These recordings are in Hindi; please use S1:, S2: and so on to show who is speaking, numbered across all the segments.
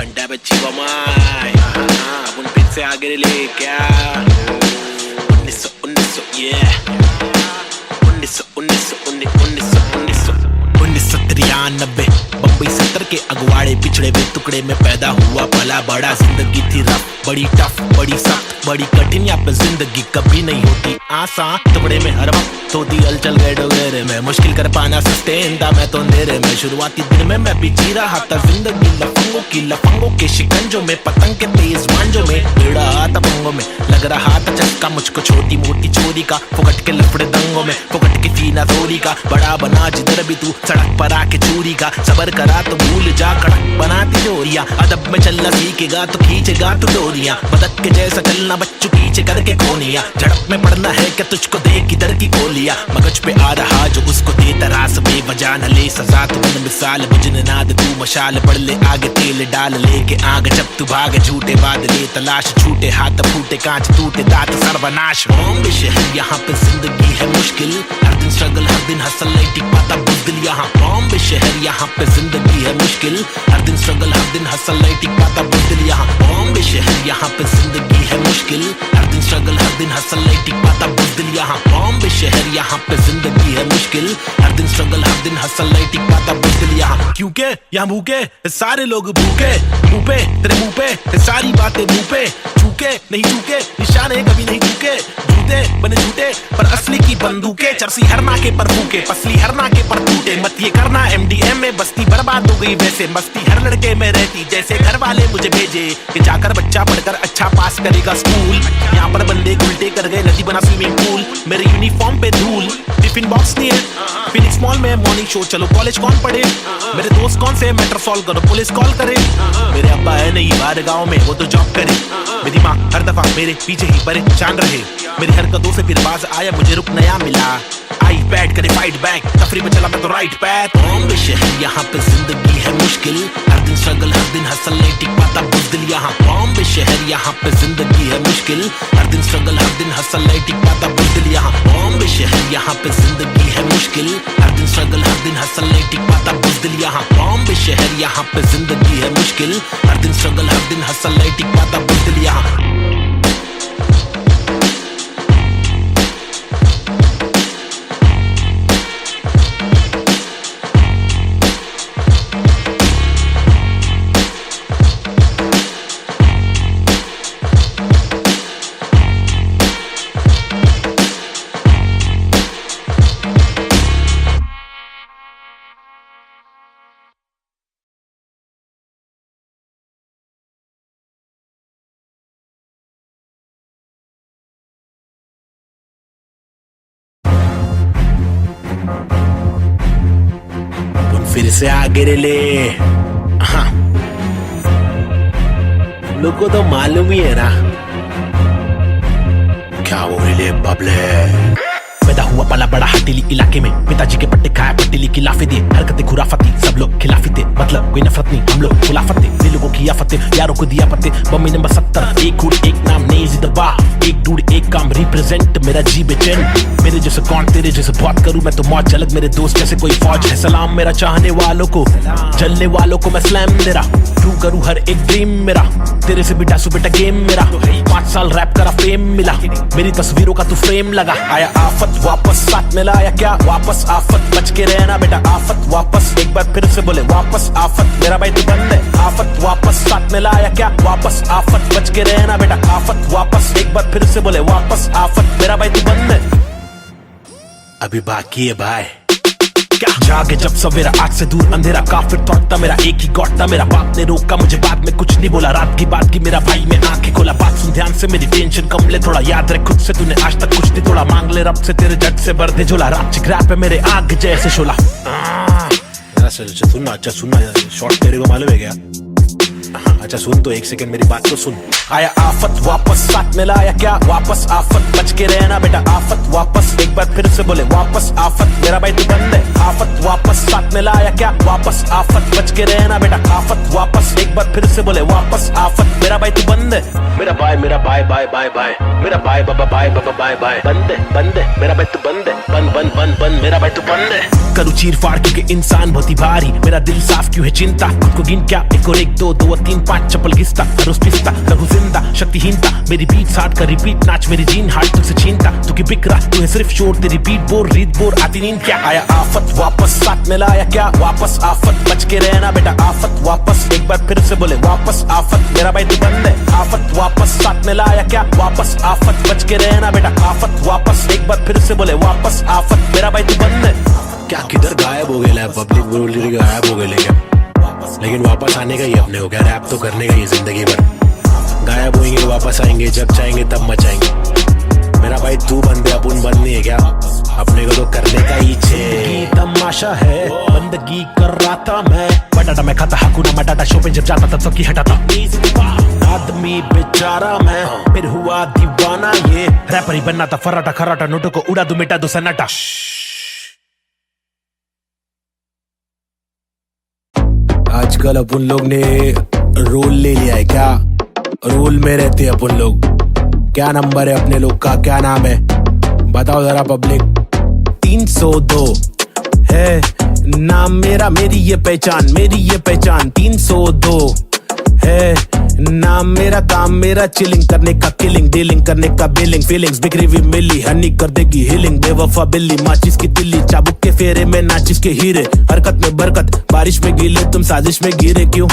S1: अंडा बच्ची बमाई अपन फिर से आगे ले क्या 1993 बम्बई 70 के अगवाड़े पिछड़े हुए टुकड़े में पैदा हुआ पला बड़ा। जिंदगी थी रफ, बड़ी टफ, बड़ी सख्त, बड़ी कठिन। यहाँ पे जिंदगी कभी नहीं होती आसान। टुकड़े में हर वक्त होती हलचल गैडोगेरे में, मुश्किल कर पाना सस्टेन था मैं तो अंधेरे में। शुरुआती दिन में मैं भी जी रहा था जिंदगी लफंगों के शिकंजों में, पतंग के तेज मांझों में, भिड़ा था पंगों में। लग रहा था चक्का मुझको छोटी मोटी चोरी का, फुकट के लफड़े दंगों में, फुकट की फीना थोड़ी का। बड़ा बना जिधर भी तू सड़क पर आके चोरी का, सबर करा तो भूल जा कड़क बनाती जोरियां। अदब में चलना सीखेगा तो खींचेगा तू डोरियां, बदक के जैसा चलना बच्चों पीछे करके कोनिया। झड़प में पड़ना है क्या तुझको देख किधर की गोलियां, मगज पे आ रहा जो उसको दे तरास बेवजह न ले सजा। तू बन मिसाल बुझने नाद तू मशाल, बढ़ ले आगे तेल डाल लेके आग। जब तू भागे झूठे बादले तलाश, छूटे हाथ फूटे कांच टूटे दांत सर्वनाश। बॉम्बे शहर यहाँ पे जिंदगी है मुश्किल, हर दिन स्ट्रगल हर दिन हसल नहीं टिक पाता बुज़दिल यहाँ। बॉम्बे शहर यहाँ पे जिंदगी है मुश्किल, हर दिन स्ट्रगल हर दिन हसल नहीं टिक पाता बुज़दिल यहाँ। बॉम्बे शहर यहाँ पे जिंदगी है मुश्किल, हर दिन स्ट्रगल हर दिन हसल नहीं टिक पाता बुज़दिल यहाँ। बॉम्बे शहर यहाँ पे जिंदगी है मुश्किल, हर दिन स्ट्रगल हर दिन हसल नहीं टिक पाता बुज़दिल यहाँ। क्योंकि यहाँ भूखे सारे लोग भूखे, मुंह पे तेरे मुंह पे सारी बातें मुंह पे। चूके नहीं चूके निशाने कभी नहीं चूके, झूठे बने झूठे पर असली की बंदूकें। चरसी हर नाके पर फूके, पसली हर नाके पर टूटे। मत ये करना MDM में बस्ती बर्बाद हो गई वैसे, मस्ती हर लड़के में रहती जैसे घर वाले मुझे भेजे कि जाकर बच्चा पढ़कर अच्छा पास करेगा स्कूल। यहाँ पर बंदे उल्टे कर गए नदी बना स्विमिंग पूल, मेरे यूनिफॉर्म पे धूल। टिफिन बॉक्स नहीं है फिनिक्स मॉल में, मॉर्निंग शो चलो कॉलेज कौन पढ़े। मेरे दोस्त कौन से मैटर सॉल्व करो पुलिस कॉल करे। मेरे अब्बा है नहीं बाहर गाँव में वो तो जॉब करे। मेरी माँ हर दफा मेरे पीछे ही परेशान रहे, मेरी हरकतों से फिर बाज आया मुझे रुक नया मिला। आई बैठ करे फाइट बैक, तफरी में चला मैं तो राइट पैथ। बॉम्बे शहर यहाँ पे जिंदगी है मुश्किल, हर दिन स्ट्रगल हर दिन हसल नहीं टिक पाता बुज़दिल यहाँ। बॉम्बे शहर यहाँ पे जिंदगी है मुश्किल, हर दिन स्ट्रगल हर दिन हसल नहीं टिक पाता बुज़दिल यहाँ। बॉम्बे शहर यहाँ पे जिंदगी है मुश्किल, हर दिन स्ट्रगल हर दिन हसल नहीं टिक पाता बुज़दिल यहाँ। बॉम्बे शहर यहाँ पे जिंदगी है मुश्किल, हर दिन स्ट्रगल हर दिन हसल नहीं टिक पाता बुज़दिल यहाँ। फिर से आगे ले हाँ, लोग को तो मालूम ही है ना क्या वो ले बबले। पैदा हुआ पला बड़ा हटीली इलाके में, पिताजी के पट्टे खाया पट्टीली की लाफे दिए। हरकतें खुराफती सब लोग खिलाफी थे, मतलब कोई नफरत नहीं हम लोग खुलाफत थे। दिल लोगों की आफतें यारों को दिया पत्ते। बम्बई नंबर 70 एक हुड एक नाम नहीं जिंदाबा, एक डूड एक काम रिप्रेजेंट मेरा जी बेचैन। मेरे जैसे कौन तेरे जैसे बहुत करूं मैं तो मौज झलक, मेरे दोस्त जैसे कोई फौज है। सलाम मेरा चाहने वालों को, जलने वालों को मैं स्लैम दे रहा। ट्रू करूं हर एक ड्रीम मेरा, तेरे से भी डासू बेटा गेम मेरा। 5 साल रैप करा फेम मिला, मेरी तस्वीरों का तू फ्रेम लगा। आया आफत वापस साथ में लाया क्या वापस आफत, बच के रहना बेटा आफत वापस। एक बार फिर से बोले वापस आफत, मेरा भाई तू बंद है आफत वापस साथ में लाया क्या वापस आफत, बच के रहना बेटा आफत वापस। एक बार फिर से बोले वापस आफत, मेरा भाई तू बंद है अभी बाकी है भाई। क्या जागे जब सवेरा आग से दूर अंधेरा, काफिर थॉट था मेरा एक ही गॉड था। मेरा बाप ने रोका मुझे बाद में कुछ नहीं बोला, रात की बात की मेरा भाई में आंखें खोला। बात सुन ध्यान से मेरी टेंशन कम ले थोड़ा, याद रख खुद से तूने आज तक कुछ नहीं तोड़ा। मांग ले रब से तेरे जट से भर दे झोला, रात चिक रैप है मेरे आग जैसे शोला। सुनना अच्छा सुनना शॉर्ट तेरे को मालूम है क्या? अच्छा सुन तो, एक सेकंड मेरी बात तो सुन। आया आफत वापस, साथ में लाया क्या वापस आफत, बच के रहना बेटा आफत वापस, एक बार फिर से बोले वापस आफत, मेरा भाई तू बंद है। आफत वापस, साथ में लाया क्या वापस आफत, बच के रहना बेटा आफत वापस, एक बार फिर से बोले वापस आफत, मेरा भाई तू बंद है। मेरा भाई बाय बाय बाय, मेरा भाई बाबा बाय बाय, बंद है मेरा भाई तू बंद है, बंद मेरा भाई तू बंद है। करूँ चीर फाड़ क्योंकि इंसान बहुत ही भारी, मेरा दिल साफ क्यों है चिंता, खुद को गिन क्या 1 और 1 2 2 और 3 5 चप्पल घिसता, रोज पिसता रहूं जिंदा, शक्तिहीनता मेरी बीट साट कर रिपीट, नाच मेरी जीन हार्ट तुझसे छीनता, तू की बिक रहा तू है सिर्फ शोर, तेरी बीट बोर रीत बोर आती नींद क्या। आया आफत वापस, साथ में लाया क्या वापस आफत, बच के रहना बेटा आफत वापस, एक बार फिर से बोले वापस आफत, मेरा भाई तू बंद है। आफत वापस, साथ में लाया क्या वापस आफत, बच के रहना बेटा आफत वापस, एक बार फिर से बोले वापस आफत, मेरा भाई तू बंद है। क्या किधर गायब हो गए, पब्लिक बोल रही गायब हो गए, लेकिन वापस आने का ही अपने हो गया, रैप तो करने का ही जिंदगी भर, गायब होंगे वापस आएंगे, जब चाहेंगे तब मचाएंगे। मेरा भाई तू बंदे अपन बंद नहीं है क्या, अपने को तो करने का ही छे। तमाशा है बंदगी कर रहा था मैं, बटाटा मैं खाता हकूना मटाटा, शो पे जब जाता तब सबकी हटाता, आदमी बेचारा मैं फिर हुआ दीवाना, ये रैपर ही बनना था फराटा खराटा, नोटों को उड़ा दू मिटा दो सन्नाटा। आजकल अपन लोग ने रोल ले लिया है क्या, रोल में रहते हैं अपन लोग। क्या नंबर है अपने लोग का, क्या नाम है बताओ जरा पब्लिक। 302 है नाम मेरा, मेरी ये पहचान, मेरी ये पहचान। 302 है नाम मेरा, काम मेरा चिलिंग करने का, किलिंग डीलिंग करने का, बिलिंग फीलिंग्स बिखरी हुई मिली, हनी कर देगी हीलिंग, बेवफा बिल्ली माचिस की तिल्ली, चाबुक के फेरे में नाचिस के हीरे, हरकत में बरकत बारिश में गीले, तुम साजिश में गिरे क्यों,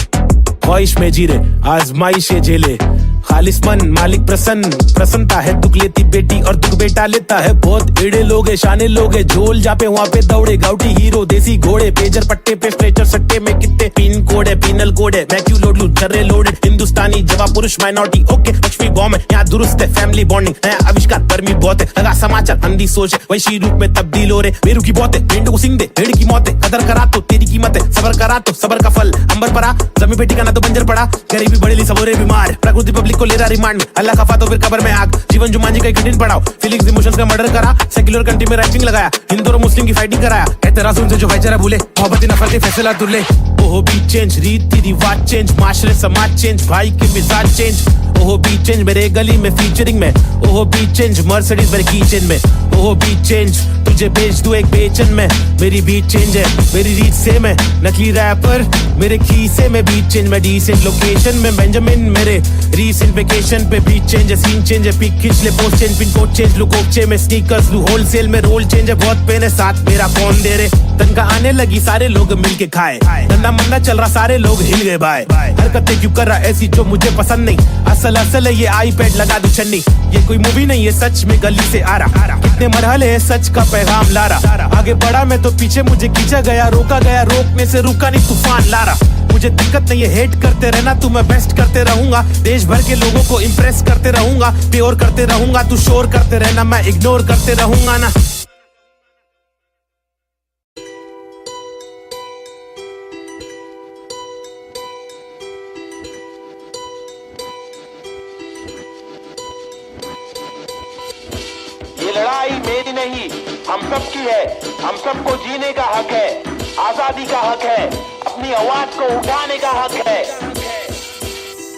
S1: ख्वाहिश में जीरे आजमाइशें झेले, खालिस मन मालिक प्रसन्न, प्रसन्नता है दुख लेती बेटी और दुख बेटा लेता है, बहुत एड़े लोग है शाने लोग है, झोल जापे वहाँ पे दौड़े, गाउटी हीरो देसी घोड़े, पेजर पट्टे पे स्ट्रेचर सट्टे में कितने पिन कोड है, पिनल कोड है, मैं क्यों लोड लूं चर्रे लोडेड, हिंदुस्तानी जवाब पुरुष माइनॉरिटी ओके, लक्ष्मी बॉम्ब है यहाँ दुरुस्त है, फैमिली बॉन्डिंग नया आविष्कार, गर्मी बहुत है, लगा समाचार अंधी सोच है, वैशी रूप में तब्दील हो रहे, बेरू की बहुत है, भेंड को सिंग दे, भेड़ की मौत है, कदर करा तो तेरी कीमत है, सबर करा तो सबर का फल अंबर पड़ा, जमी बेटी का ना तो बंजर पड़ा, गरीबी बड़ेली सबोरे बीमार, प्रकृति पब्लिक को ले रहा रिमांड में, अल्लाह खफा तो फिर कब्र में आग, जीवन जुमानी का कठिन पड़ाव, फीलिंग्स इमोशंस का मर्डर करा, सेक्युलर कंट्री में राइटिंग लगाया, हिंदू और मुस्लिम की फाइटिंग कराया, एतराज उनसे जो भाईचारा भूले, मोहब्बत नफरत फैसला दुल्ले, ओहो भी चेंज, रीति रिवाज चेंज, माशरे समाज चेंज, भाई के मिजाज चेंज, ओहो भी चेंज मेरे गली में फीचरिंग में, ओहो भी चेंज मर्सिडीज मेरे कीचेन में, ओहो भी चेंज तुझे भेज दूं एक बेचन में, मेरी बीट चेंज है मेरी रीत सेम है, नकली रैपर मेरे खीसे में, बीट चेंज मैं डिसेंट लोकेशन में, बेंजामिन मेरे रीसेंट वेकेशन पे, बीट चेंज है सीन चेंज है, पिक खींच ले post change, pin code change look ओपचे में, स्नीकर्स लू होलसेल में, रोल चेंज है बहुत पेन है, साथ मेरा कौन दे रे, तनका आने लगी सारे लोग मिलके खाए, धंधा मंदा चल रहा सारे लोग हिल गए भाई, हरकतें क्यों कर रहा ऐसी जो मुझे पसंद नहीं, असल है ये आईपैड लगा दू छन्नी, ये कोई मूवी नहीं है सच में गली से आ रहा, कितने मरहले है सच का पैगाम ला रहा, आगे बढ़ा मैं तो पीछे मुझे खींचा गया, रोका गया रोकने से रुका नहीं तूफान ला रहा, मुझे दिक्कत नहीं है हेट करते रहना तू, मैं बेस्ट करते रहूंगा, देश भर के लोगों को इम्प्रेस करते रहूंगा, प्योर करते रहूंगा, तू शोर करते रहना मैं इग्नोर करते रहूंगा ना।
S2: ये लड़ाई मेरी नहीं हम सब की है, हम सबको जीने का हक है, आजादी का हक है, अपनी आवाज को उठाने का हक है।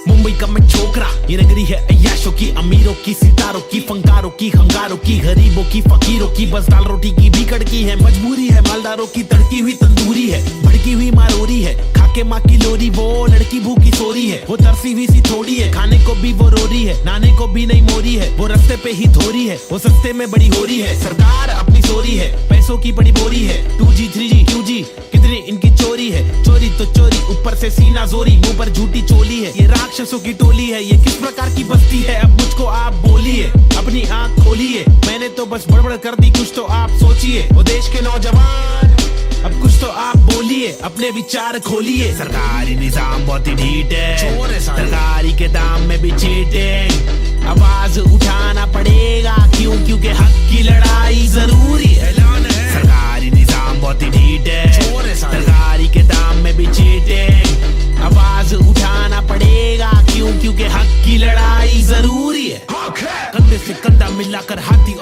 S1: मुंबई का मैं छोकरा, ये नगरी है अय्याशों की, अमीरों की, सितारों की, फंकारों की, हंगारों की, गरीबों की, फकीरों की, बस दाल रोटी की भी कड़की है, मजबूरी है मालदारों की, तड़की हुई तंदूरी है, भड़की हुई मारोरी है, खाके माँ की लोरी, वो लड़की भूखी सोरी है, वो तरसी हुई सी थोड़ी है, खाने को भी वो रोरी है, नाने को भी नहीं मोरी है, वो रास्ते पे ही धोरी है, वो सस्ते में बड़ी हो रही है, सरकार अपनी सोरी है, पैसों की बड़ी बोरी है, 2G 3G QG कितनी इनकी चोरी है, चोरी तो चोरी ऊपर से सीना जोरी, मुंह पर झूठी चोली है, ये राक्षसों की टोली है, ये किस प्रकार की बस्ती है, अब मुझको आप बोलिए, अपनी आंख खोलिए, मैंने तो बस बड़बड़ कर दी, कुछ तो आप सोचिए, वो देश के नौजवान अब कुछ तो आप बोलिए, अपने विचार खोलिए, सरकारी निजाम बहुत ही ढीठ है, सरकारी के दाम में भी चीटिंग, आवाज उठाना पड़ेगा क्यों, क्योंकि हक की लड़ाई जरूरी है, सरकारी निजाम बहुत ही ढीठ है, सरकारी के दाम में भी चीटिंग, आवाज उठाना पड़ेगा।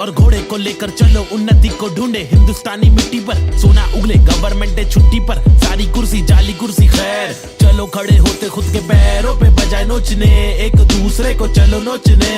S1: और घोड़े को लेकर चलो उन्नति को ढूंढे। हिंदुस्तानी मिट्टी पर सोना उगले, गवर्नमेंट है छुट्टी पर, सारी कुर्सी जाली कुर्सी खैर। चलो खड़े होते खुद के पैरों पे बजाय नोचने, एक दूसरे को चलो नोचने।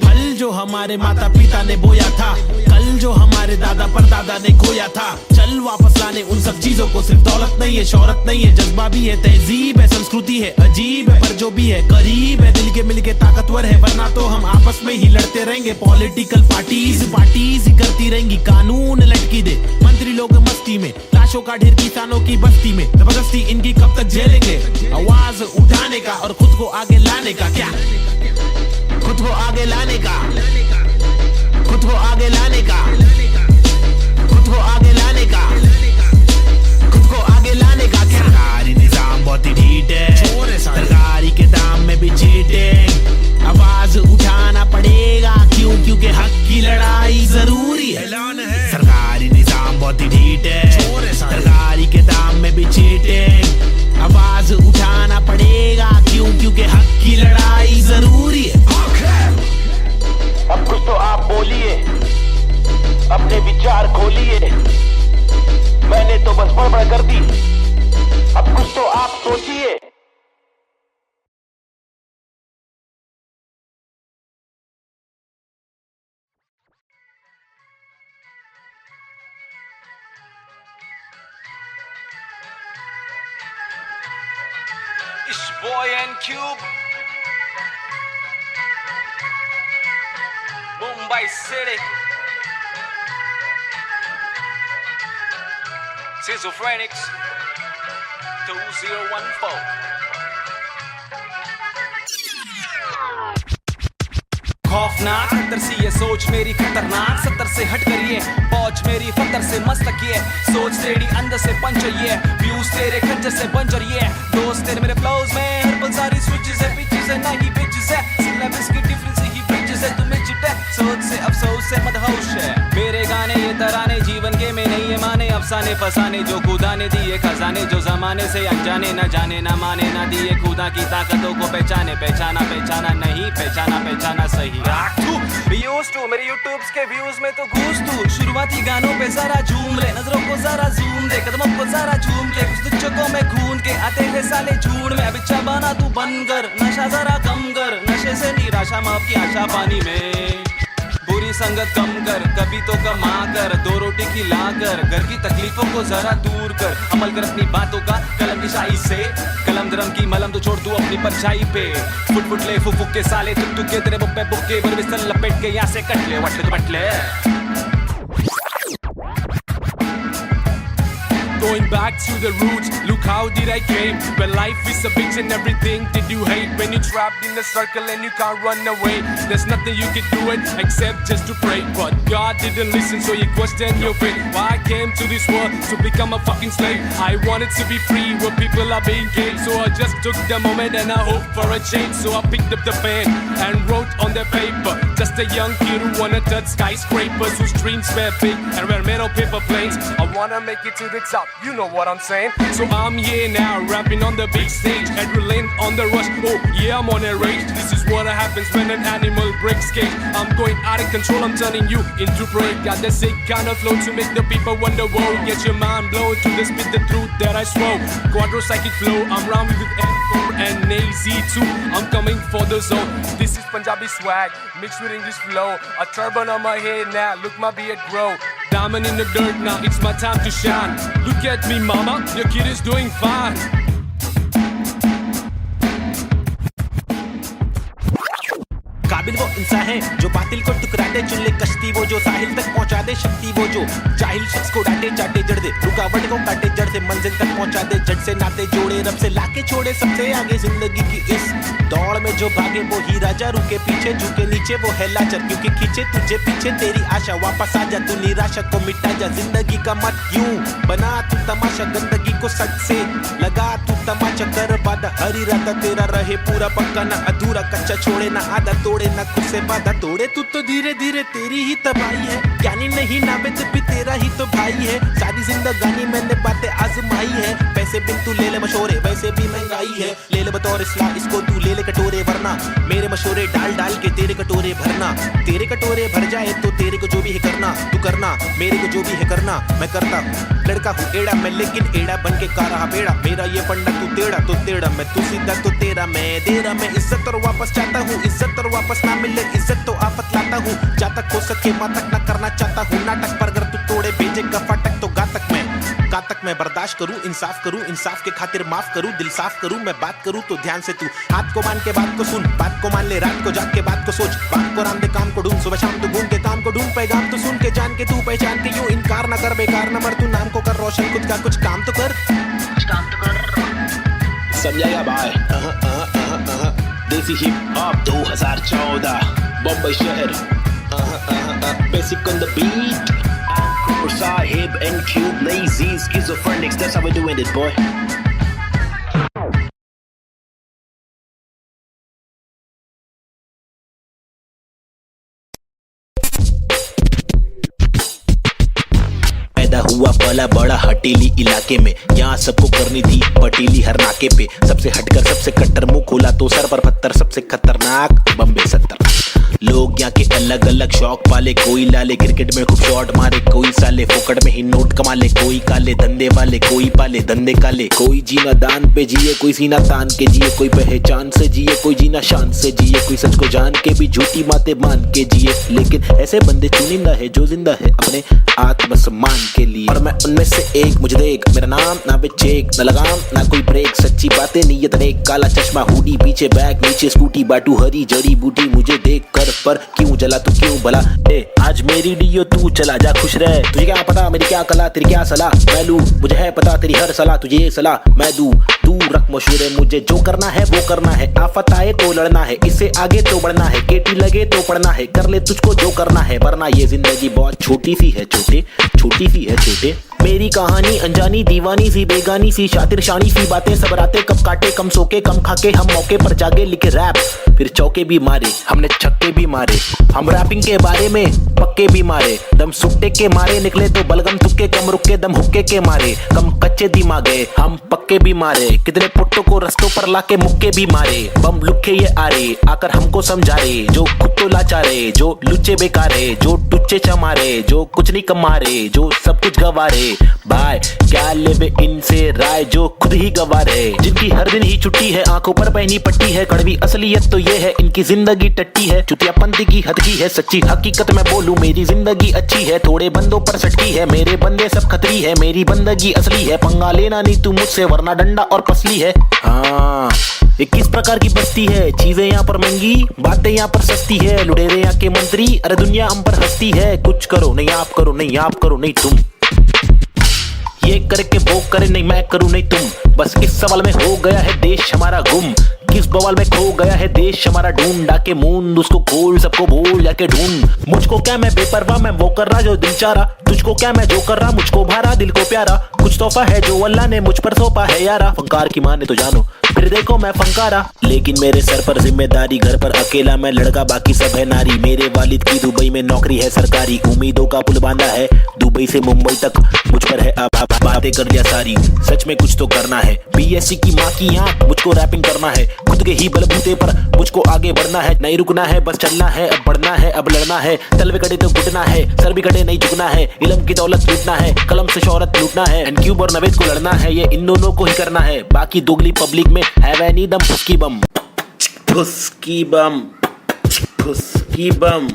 S1: फल जो हमारे माता पिता ने बोया था, कल जो हमारे दादा परदादा ने खोया था, चल वापस लाने उन सब चीजों को। सिर्फ दौलत नहीं है, शोहरत नहीं है, जज्बा भी है, तहजीब है, संस्कृति है, अजीब है पर जो भी है करीब है, दिल के मिल के ताकतवर है। वरना तो हम आपस में ही लड़ते रहेंगे। पॉलिटिकल पार्टीज ही करती रहेंगी, कानून लटकी दे मंत्री लोग मस्ती में, लाशों का ढेर किसानों की बस्ती में। जबरदस्ती इनकी कब तक झेलेंगे? आवाज उठाने का और खुद को आगे लाने का, क्या खुद को आगे लाने का, खुद को आगे लाने का, खुद को आगे लाने का, खुद को आगे लाने का। क्या सरकारी निजाम बहुत ही ढीठ है, सरकारी के दाम में भी चीटिंग। आवाज उठाना पड़ेगा, क्यों? क्योंकि हक की लड़ाई जरूरी है। सरकारी निजाम बहुत ही ढीठ है, सरकारी के दाम में भी चीटिंग। आवाज उठाना पड़ेगा, क्यों? क्योंकि हक की लड़ाई जरूरी है।
S2: अब कुछ तो आप बोलिए, अपने विचार खोलिए। मैंने तो बस बड़बड़ कर दी, अब कुछ तो आप सोचिए।
S3: It's boy and Cube, Mumbai City, Schizophrenics 2014. खौफनाक खतर सी ये सोच मेरी खतरनाक, 70 से हट कर ये पहुंच मेरी फतर से मस्तक ये सोच तेरी अंदर से पंचर ये व्यूज तेरे खंजर से बंजर ये दोस्त तेरे मेरे फ्लोज में हर पल सारी स्विचेस है, पिचेस है ना ही बिचेस है, सिलेबस की डिफरेंस ही ब्रिजेस है, तुम्हें चिटे सोच से अफसोस से मदहोश है। मेरे गाने ये तराने जीवन के में नहीं है माने, अफसाने फसाने जो खुदा ने दिए खजाने, जो जमाने से अनजाने न जाने न माने न दिए खुदा की ताकतों को पहचाने, पहचाना पहचाना नहीं पहचाना पहचाना सही। मेरे यूट्यूब्स के व्यूज में तो घूस तू, शुरुआती गानों पे जरा झूम ले, नजरों को जरा जूम दे, कदमों को जरा झूम ले, कुछ तुझको में खून के आते हैं साले झूठ में। अब इच्छा बना तू बन कर, नशा जरा कम कर, नशे से निराशा माफ की आशा पानी में, बुरी संगत कम कर, कभी तो कमा कर, 2 रोटी खिला कर, घर की तकलीफों को जरा दूर कर, अमल कर अपनी बातों का कलम की शाही से, कलम दरम की मलम तो छोड़ तू अपनी परछाई पे, फुट फुट ले फुक फुक के साले तुक तुक के तेरे बुक्के बुक्के पर बिस्तर लपेट के यहाँ से कट ले वट ले बट ले।
S4: Going back to the roots, look how did I came. When life is a bitch and everything did you hate. When you're trapped in the circle and you can't run away, there's nothing you can do it except just to pray. But God didn't listen, so you question your fate. Why I came to this world to become a fucking slave. I wanted to be free where people are being caged. So I just took the moment and I hoped for a change. So I picked up the pen and wrote on the paper. Just a young kid who wanna touch skyscrapers, whose dreams were big and were made of paper planes. I wanna make it to the top, you know what I'm saying. So I'm here now, rapping on the big stage, adrenaline on the rush. Oh yeah, I'm on a rage. This is what happens when an animal breaks cage. I'm going out of control, I'm turning you into prey. Got the sick kind of flow to make the people wonder. Whoa, get your mind blown to the spit the truth that I swore. Quadro psychic flow, I'm rhyming with N4 and AZ2. I'm coming for the zone. This is Punjabi swag mixed with English flow. A turban on my head now, look my beard grow. Diamond in the dirt now, it's my time to shine. Look at me mama, your kid is doing fine.
S1: काबिल वो इंसान है जो बातिल को टुकरा दे, चुन ले कश्ती वो जो साहिल तक पहुंचा दे, शक्ति वो जो जाहिल शख्स को डांटे चाटे जड़ दे, रुकावट को काटे जड़ से मंजिल तक पहुंचा दे, जड़ से नाते जोड़े रब से लाके छोड़े सबसे आगे जिंदगी की इस दौड़ में जो भागे वो ही राजा, रुके पीछे झुके नीचे वो है लाचार, क्योंकि खींचे तुझे पीछे तेरी आशा, वापस आ जा तू निराशा को मिटा जा, जिंदगी का मत यूं बना तू तमाशा, गंदगी को सच से लगा तू तमाचा, कर वादा हर इरादा तेरा रहे पूरा पक्का, ना अधूरा कच्चा छोड़े ना आधा तोड़े, ना खुद से वादा तोड़े, तू तो धीरे धीरे तेरी ही तबाही है, ज्ञानी नहीं नावेद भी तेरा ही तो भाई है, सारी जिंदगानी मैंने बातें आजमाई है, पैसे बिन तू ले ले मशोरे वैसे भी महंगाई है, ले ले बतौर इस्लाह इसको तू ले ले कटोरे, वरना मेरे मशोरे डाल डाल के तेरे कटोरे भरना। तेरे कटोरे भर जाए तो तेरे को जो भी है करना, तू करना मेरे को जो भी है करना। मैं करता हूँ, लड़का हूँ एड़ा मैं, लेकिन एड़ा बन के का रहा बेड़ा। मेरा ये फंडा तू टेढ़ा तो टेढ़ा, मैं तू सीधा तो तेरा मैं तेरा। मैं इज्जत और वापस चाहता हूँ, इज्जत और वापस ना मिले इज्जत तो आफत लाता हूँ। जा तक हो सके माँ तक ना करना चाहता हूँ नाटक, पर अगर तू तोड़े भेजेगा फाटक तो गातक मैं बर्दाश्त करूं, इंसाफ करूं, इंसाफ के खातिर माफ करूं, दिल साफ करूं। मैं बात करूं तो ध्यान से तू हाथ को मान के बात को सुन, बात को मान ले रात को जाग के बात को सोच। बात को राम दे काम को ढूंढ, सुबह शाम तू घूम के काम को ढूंढ। पैगाम तो सुन के जान के तू पहचान के यूं इनकार ना कर, बेकार न मर तू। नाम को कर रोशन, खुद का कुछ काम तो कर,
S2: समझाएगा भाई। देसी हिप हॉप 2014 बम्बई शहर, basic on the beat. Sahib and Cube, lazy, schizophrenics, that's how we're doing it, boy.
S1: पैदा हुआ पला बड़ा हटेली इलाके में, यहाँ सबको करनी थी पटीली हर नाके पे। सबसे हटकर सबसे कट्टर, मुंह खोला तो सर पर पत्थर। सबसे खतरनाक बम्बे 70 लोग यहाँ के अलग अलग शौक पाले। कोई लाले क्रिकेट में खूब शॉट मारे, कोई साले फोकट में ही नोट कमा ले। कोई काले धंधे वाले, कोई पाले धंधे काले। कोई जीना दान पे जिए, कोई सीना तान के जिए। कोई पहचान से जिए, कोई जीना शान से जिए। कोई सच को जान के भी झूठी बातें मान के जिए। लेकिन ऐसे बंदे चुनिंदा है जो जिंदा है अपने आत्मसम्मान के लिए। और मैं उनमें से एक, मुझे देख मेरा नाम ना चेक न लगाम ना कोई ब्रेक। सच्ची बातें नीयत नेक, काला चश्मा हुडी पीछे बैग नीचे स्कूटी। बाटू हरी जड़ी बूटी, मुझे देख कर पर क्यों जला तू क्यों भला। आज मेरी डियो तू चला जा खुश रह। तुझे क्या पता मेरी क्या कला, तेरी क्या सलाह मैं लूं। मुझे है पता तेरी हर सलाह, तुझे ये सलाह मैं दूं। तू रख मशहूर है, मुझे जो करना है वो करना है। आफत आए तो लड़ना है, इससे आगे तो बढ़ना है। केटी लगे तो पढ़ना है, कर ले तुझको जो करना है। वरना ये जिंदगी बहुत छोटी सी है छोटे, छोटी सी है छोटे। मेरी कहानी अनजानी दीवानी सी, बेगानी सी, शातिर शानी सी बातें। सब रातें कब काटे, कम सोके कम खाके, हम मौके पर जागे लिखे रैप। फिर चौके भी मारे, हमने छक्के भी मारे। हम रैपिंग के बारे में पक्के भी मारे। दम सुट्टे के मारे निकले तो बलगम तुक्के, कम रुके दम हुक्के के मारे। कम कच्चे दिमागे हम पक्के भी मारे। कितने पुट्टों को रस्तों पर लाके मुक्के भी मारे। बम लुक्के ये आरे आकर हमको समझा रे, जो खुद तो लाचारे, जो लुच्चे बेकारे, जो टुच्चे चमारे, जो कुछ नहीं कमारे, जो सब कुछ गवारे। भाई क्या लेवे इनसे राय, जो खुद ही गवारे। जिनकी हर दिन ही छुट्टी है, आंखों पर पहनी पट्टी है। कड़वी असलियत तो ये है, इनकी जिंदगी टट्टी है। चुतियापंथी की हद की है, सच्ची हकीकत मैं बोलूं मेरी जिंदगी अच्छी है। थोड़े बंदों पर सटकी है, मेरे बंदे सब खतरी है। मेरी बंदगी असली है, पंगा लेना नहीं तू मुझसे वरना डंडा और पसली है। हाँ ये किस प्रकार की बस्ती है, चीजें यहाँ पर महंगी, बातें यहाँ पर सस्ती है। लुटेरे यहाँ के मंत्री, अरे दुनिया हम पर हंसती है। कुछ करो नहीं आप करो, नहीं आप करो नहीं तुम। ये करे के वो करे नहीं मैं करूं नहीं तुम। बस इस सवाल में हो गया है देश हमारा गुम। किस बवाल में खो गया है देश हमारा, ढूंढ डाके मूंद उसको खोल, सबको भूल जाके ढूंढ। मुझको क्या मैं बेपरवाह, मैं वो कर रहा जो दिल चाह रहा। तुझको क्या मैं जो कर रहा, मुझको भारा दिल को प्यारा। कुछ तोहफा है जो अल्लाह ने मुझ पर सौंपा है यारा। फंकार की माने तो जानो, फिर देखो मैं फंकारा। लेकिन मेरे सर पर जिम्मेदारी, घर पर अकेला मैं लड़का, बाकी सब है नारी। मेरे वालिद की दुबई में नौकरी है सरकारी। उम्मीदों का पुल बांधा है दुबई से मुंबई तक, मुझ पर है अब बातें कर लिया सारी। सच में कुछ तो करना है, बीएससी की माँ की आंख, मुझको रैपिंग करना है। खुद के ही बलबूते पर मुझको आगे बढ़ना है। नहीं रुकना है बस चलना है, अब बढ़ना है अब लड़ना है। तल भी कटे तो घुटना है, सर भी कटे नहीं झुकना है। इल्म की दौलत लूटना है, कलम से शोहरत लूटना है। एंड क्यूब और नवेद को लड़ना है, ये इन दोनों को ही करना है। बाकी दोगली पब्लिक में है वह नी दम फुसकी बम, फुसकी बम, फुसकी बम।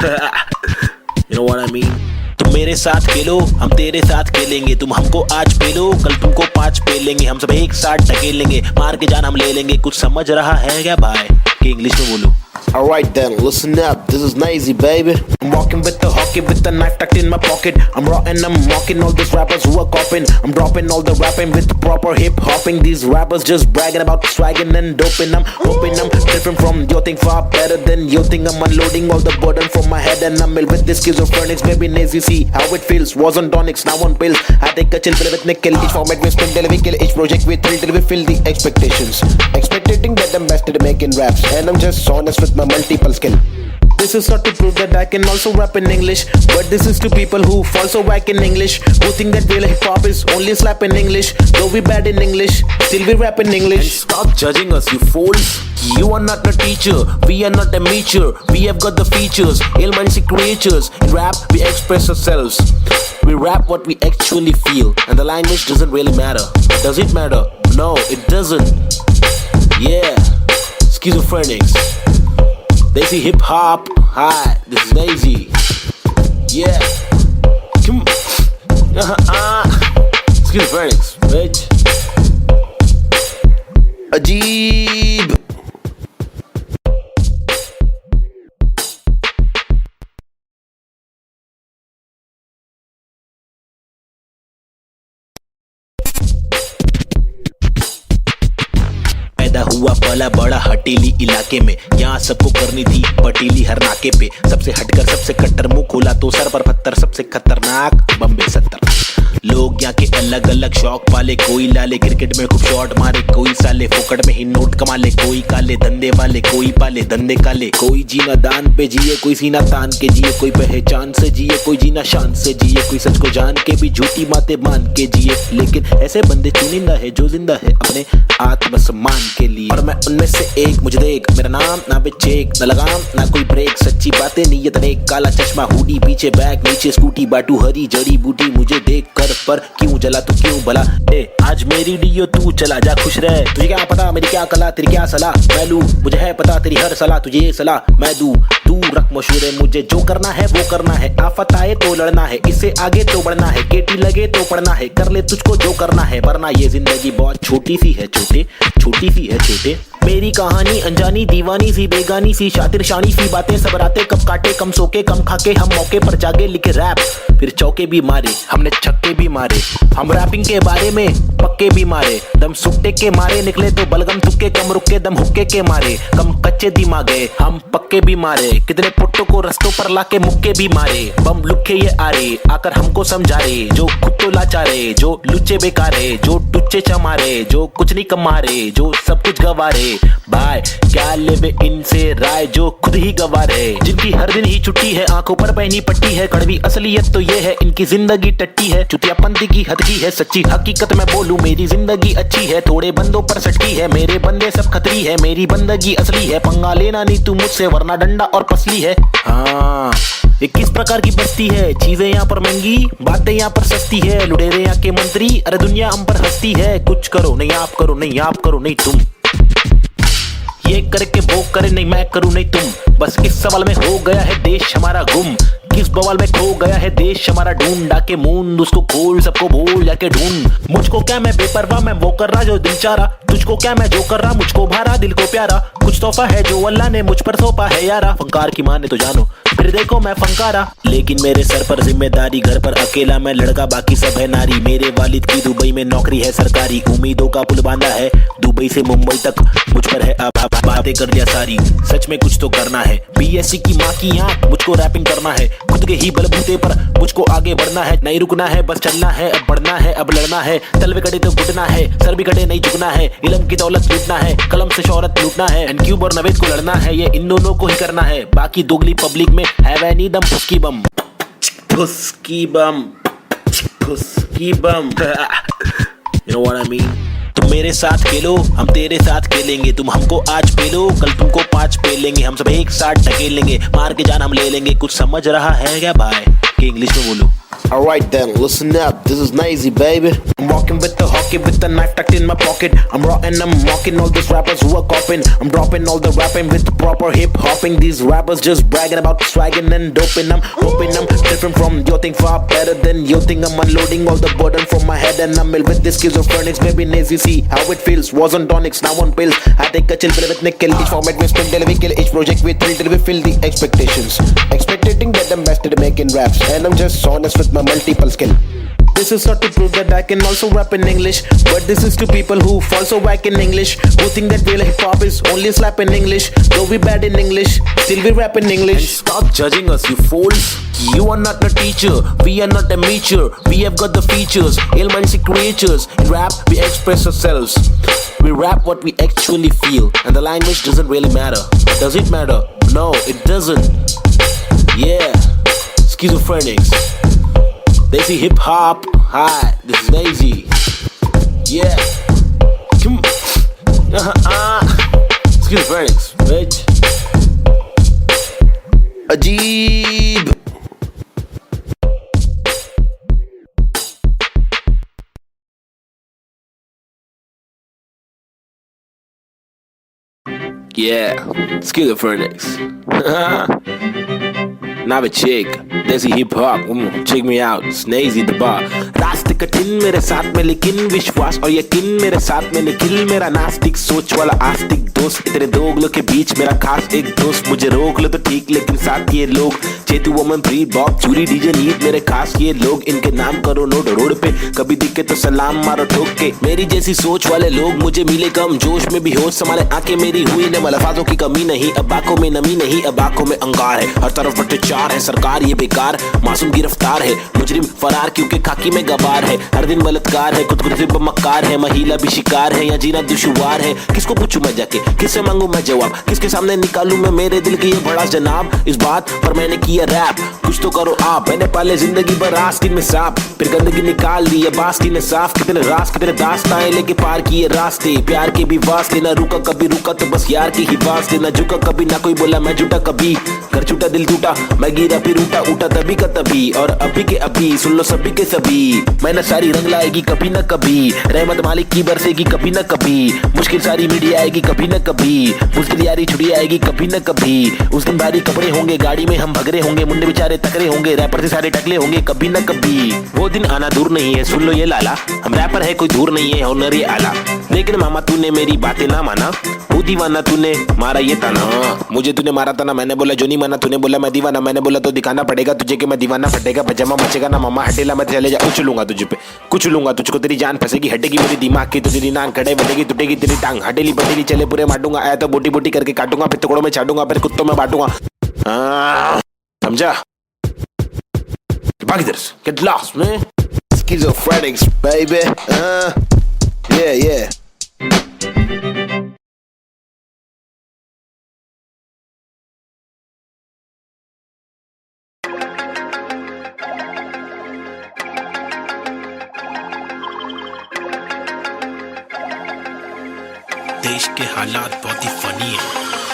S1: You know what I mean? तुम मेरे साथ खेलो, हम तेरे साथ खेलेंगे। तुम हमको आज पेलो, कल तुमको 5 पेलेंगे। हम सब एक साथ ढकेलेंगे, मार के जान हम ले लेंगे। कुछ समझ रहा है क्या भाई कि इंग्लिश में बोलो?
S2: Alright then, listen up, this is Nazy baby.
S1: I'm walking with the hockey with the knife tucked in my pocket. I'm raw and I'm mocking all these rappers who are copying. I'm dropping all the rapping with proper hip hopping. These rappers just bragging about swagging and doping. I'm hoping I'm different from your thing, far better than your thing. I'm unloading all the burden from my head and I'm ill with this schizophrenics. Baby Nazy, see how it feels. Was on tonics, now on pills. I take a chill pill with nickel. Each format we spin till we kill. Each project we thrill till we fill the expectations. Expecting that I'm best at making raps, and I'm just honest with my multiple skill. This is not to prove that I can also rap in English, but this is to people who fall so whack in English, who think that real hip hop is only slap in English. Though we bad in English, still we rap in English. And stop judging us, you fools. You are not a teacher, we are not amateur. We have got the features, ill-minded creatures. In rap, we express ourselves. We rap what we actually feel, and the language doesn't really matter. Does it matter? No, it doesn't. Yeah, schizophrenics. Desi hip hop. Hi, this is Daisy. Yeah. Come. Schizophrenics, bitch. Ajeeb. हुआ पला बड़ा हटीली इलाके में, यहाँ सबको करनी थी पटीली हर नाके पे। सबसे हटकर सबसे कट्टर मुंह खोला तो सर पर पत्थर, सबसे खतरनाक बम्बे 70। लोग यहाँ के अलग अलग शौक पाले, कोई लाले क्रिकेट में खूब शॉट मारे, कोई साले फोकट में ही नोट कमा ले, कोई काले धंधे वाले, कोई पाले धंधे काले। कोई जीना दान पे जिए, कोई सीना तान के जिए, कोई पहचान से जिए, कोई जीना शान से जिए, कोई सच को जान के भी झूठी बातें मान के जिए। लेकिन ऐसे बंदे चुनिंदा है जो जिंदा है अपने आत्मसम्मान के लिए, और मैं उनमें से एक। मुझे देख, मेरा नाम ना पे चेक, ना लगाम ना कोई ब्रेक, सच्ची बातें नीयत नेक, काला चश्मा हुडी पीछे बैग नीचे स्कूटी, बाटू हरी जड़ी बूटी। मुझे देख कर पर क्यों जला तू क्यों भला, आज मेरी डियो तू चला जा खुश रह। तुझे क्या पता मेरी क्या कला, तेरी क्या सलाह मैं लूं, मुझे है पता तेरी हर सलाह, तुझे ये सलाह मैं दूं। तू रख मशहूर, मुझे जो करना है वो करना है, आफत आए तो लड़ना है, इससे आगे तो बढ़ना है, केटी लगे तो पढ़ना है, कर ले तुझको जो करना है, वरना ये जिंदगी बहुत छोटी सी है छोटे, छोटी सी है छोटे। मेरी कहानी अनजानी दीवानी सी, बेगानी सी, शातिर शानी सी बातें, सब रातें कब काटे, कम सोके कम खाके, हम मौके पर जागे लिखे रैप, फिर चौके भी मारे, हमने छक्के भी मारे। हम रैपिंग के बारे में पक्के भी मारे, दम सुट्टे के मारे निकले तो बलगम तुक्के, कम रुके दम हुक्के के मारे, कम कच्चे दिमागे हम पक्के भी मारे। कितने पुट्टों को रस्तों पर लाके मुक्के भी मारे, बम लुक्के ये आरे आकर हमको समझा रे, जो खुद तो लाचारे, जो लुच्चे बेकारे, जो टुच्चे चमारे, जो कुछ नहीं कमारे, जो सब कुछ गवारे। भाई क्या लेवे इनसे राय, जो खुद ही गवार है, जिनकी हर दिन ही छुट्टी है, आंखों पर पहनी पट्टी है। कड़वी असलियत तो ये है इनकी जिंदगी टट्टी है, चुतियापंथी की हद की है, सच्ची हकीकत मैं बोलूं मेरी जिंदगी अच्छी है, थोड़े बंदों पर सटकी है, मेरे बंदे सब खतरी है, मेरी बंदगी असली है, पंगा लेना नहीं तू मुझसे वरना डंडा और पसली है। हाँ, ये किस प्रकार की बस्ती है, चीजें यहाँ पर महंगी, बातें यहाँ पर सस्ती है, लुटेरे यहाँ के मंत्री, अरे दुनिया हम पर हंसती है। कुछ करो नहीं आप करो, नहीं आप करो नहीं तुम, ये करके वो करे नहीं मैं करूं नहीं तुम। बस इस सवाल में हो गया है देश हमारा गुम, किस बवाल में खो गया है देश हमारा, ढूंढा के मूंद उसको खोल, सबको बोल जाके ढूंढ। मुझको क्या मैं बेपरवाह, मैं वो कर रहा जो दिल चाह रहा, तुझको क्या मैं जो कर रहा मुझको भारा दिल को प्यारा। कुछ तोहफा है जो अल्लाह ने मुझ पर सौंपा है यारा, फंकार की माने तो जानो फिर देखो मैं फंकारा। लेकिन मेरे सर पर जिम्मेदारी, घर पर अकेला मैं लड़का बाकी सब है नारी, मेरे वालिद की दुबई में नौकरी है सरकारी, उम्मीदों का पुल बांधा है दुबई से मुंबई तक, मुझ पर है अब बातें कर दिया सारी, सच में कुछ तो करना है। बीएससी की माँ की आंख, मुझको रैपिंग करना है, खुद के ही बलबूते पर मुझको आगे बढ़ना है, नहीं रुकना है बस चलना है, अब बढ़ना है अब लड़ना है, तल भी कटे तो घुटना है, सर भी कटे नहीं झुकना है, इल्म की दौलत लूटना है, कलम से शोहरत लूटना है, एंड क्यूब और नवेद को लड़ना है, ये इन दोनों को ही करना है, बाकी दोगली पब्लिक में है वह नी दम फुसकी बम, फुसकी बम, फुसकी बम। You know what I mean? तुम मेरे साथ खेलो हम तेरे साथ खेलेंगे, तुम हमको आज पेलो कल तुमको 5 पेलेंगे, हम सब एक साथ ढकेलेंगे, मार के जान हम ले लेंगे। कुछ समझ रहा है क्या भाई कि इंग्लिश में बोलूं?
S2: Alright then, listen up, this is Nazy baby.
S1: I'm walking with the hockey with the knife tucked in my pocket. I'm raw and I'm mocking all these rappers who are copying. I'm dropping all the rapping with proper hip hopping. These rappers just bragging about swagging and doping. I'm hoping I'm different from your thing, far better than your thing. I'm unloading all the burden from my head and I'm ill with this schizophrenics. Baby Nazy, see how it feels. Was on tonics, now on pills. I take a chill pill with nickel. Each format we spin till we kill. Each project we thrill till we fill the expectations.
S2: Expectating that I'm best at making raps, and I'm just honest with my multiple skill.
S1: This is not to prove that I can also rap in English, but this is to people who fall so whack in English, who think that real hip hop is only a slap in English. Though we bad in English, still we rap in English. And stop judging us, you fools. You are not a teacher, we are not amateur. We have got the features, ill-minded creatures. In rap, we express ourselves. We rap what we actually feel, and the language doesn't really matter. Does it matter? No, it doesn't. Yeah, schizophrenics. Desi hip hop. Hi, this is Daisy. Yeah. Come. Schizophrenics, bitch. Ajeeb. Yeah, schizophrenics. Now a chick, Desi hip hop, check me out, Snazy the bar. रास्ते कठिन मेरे साथ में लेकिन विश्वास और यकीन मेरे साथ में निखिल मेरा नास्तिक सोच वाला आस्तिक दोस्त इतने दोगलों के बीच मेरा खास एक दोस्त मुझे रोक लो तो ठीक लेकिन साथ ये लोग चेतु वमन प्रीत बॉब चूरी डीजे नीत मेरे खास ये लोग इनके नाम करो नोट रोड पे कभी दिखे तो सलाम मारो ठोक के मेरी जैसी सोच वाले लोग मुझे मिले कम जोश में भी होश संभाले आंखें मेरी हुई न अल्फाजों की कमी नहीं अब आंखों में नमी नहीं अब आंखों में अंगार है हर तरफ अत्याचार है सरकार ये बेकार मासूम गिरफ्तार है मुजरिम फरार क्योंकि खाकी में गबार है हर दिन बलात्कार है खुद खुद मक्कार है महिला भी शिकार है या जीना दुश्वार है किसको पूछूं मैं जाके किससे मांगू मैं जवाब किसके सामने निकालूं मैं मेरे दिल की ये बड़ा जनाब इस बात पर मैंने किया रैप कुछ तो करो आप मैंने पाले जिंदगी भर आस्तीन में सांप फिर गंदगी निकाल दी अब आस्तीन ने साफ कितने रास कितने दास्ताएं लेके पार किए रास्ते प्यार के भी वास्ते ना रुका कभी रुका तो बस यार की ही वास्ते ना झुका कभी ना कोई बोला मैं झूठा कभी कर छूटा दिल टूटा मैं गिरा फिर उठा उठा तभी का तभी और अभी के अभी सुन लो सभी के सभी मैंने सारी रंग लाएगी कभी न कभी रहमत मालिक की बरसेगी कभी न कभी मुश्किल सारी मीडिया आएगी कभी न कभी मुश्किल यारी छुट्टी आएगी कभी न कभी उस दिन भारी कपड़े होंगे गाड़ी में हम भगरे होंगे मुंडे बेचारे तकरे होंगे रैपर से सारे टकले होंगे कभी न कभी वो दिन आना दूर नहीं है सुन लो ये लाला हम रैपर है कोई दूर नहीं है हुनर ये आला लेकिन मामा तूने मेरी बातें ना माना वो दीवाना तूने मारा ये ताना मुझे तूने मारा था ना मैंने बोला जो नहीं माना तूने बोला मैं दीवाना मैंने बोला तो दिखाना पड़ेगा तुझे कि मैं दीवाना फटेगा पजामा मचेगा ना मामा हटेला मैं चले जा उछलूंगा तुझे पे कुछ लूंगा तुझको तेरी जान फंसेगी हटेगी मेरी दिमाग की तो तेरी नाक खड़े बढ़ेगी टूटेगी तेरी टांग हटेली बटेली चले पूरे मारूंगा आया तो बोटी बोटी करके काटूंगा फिर टुकड़ों में छाटूंगा फिर कुत्तों में बांटूंगा समझा भाग इधर get lost man schizophrenics baby yeah देश के हालात बहुत ही फनी है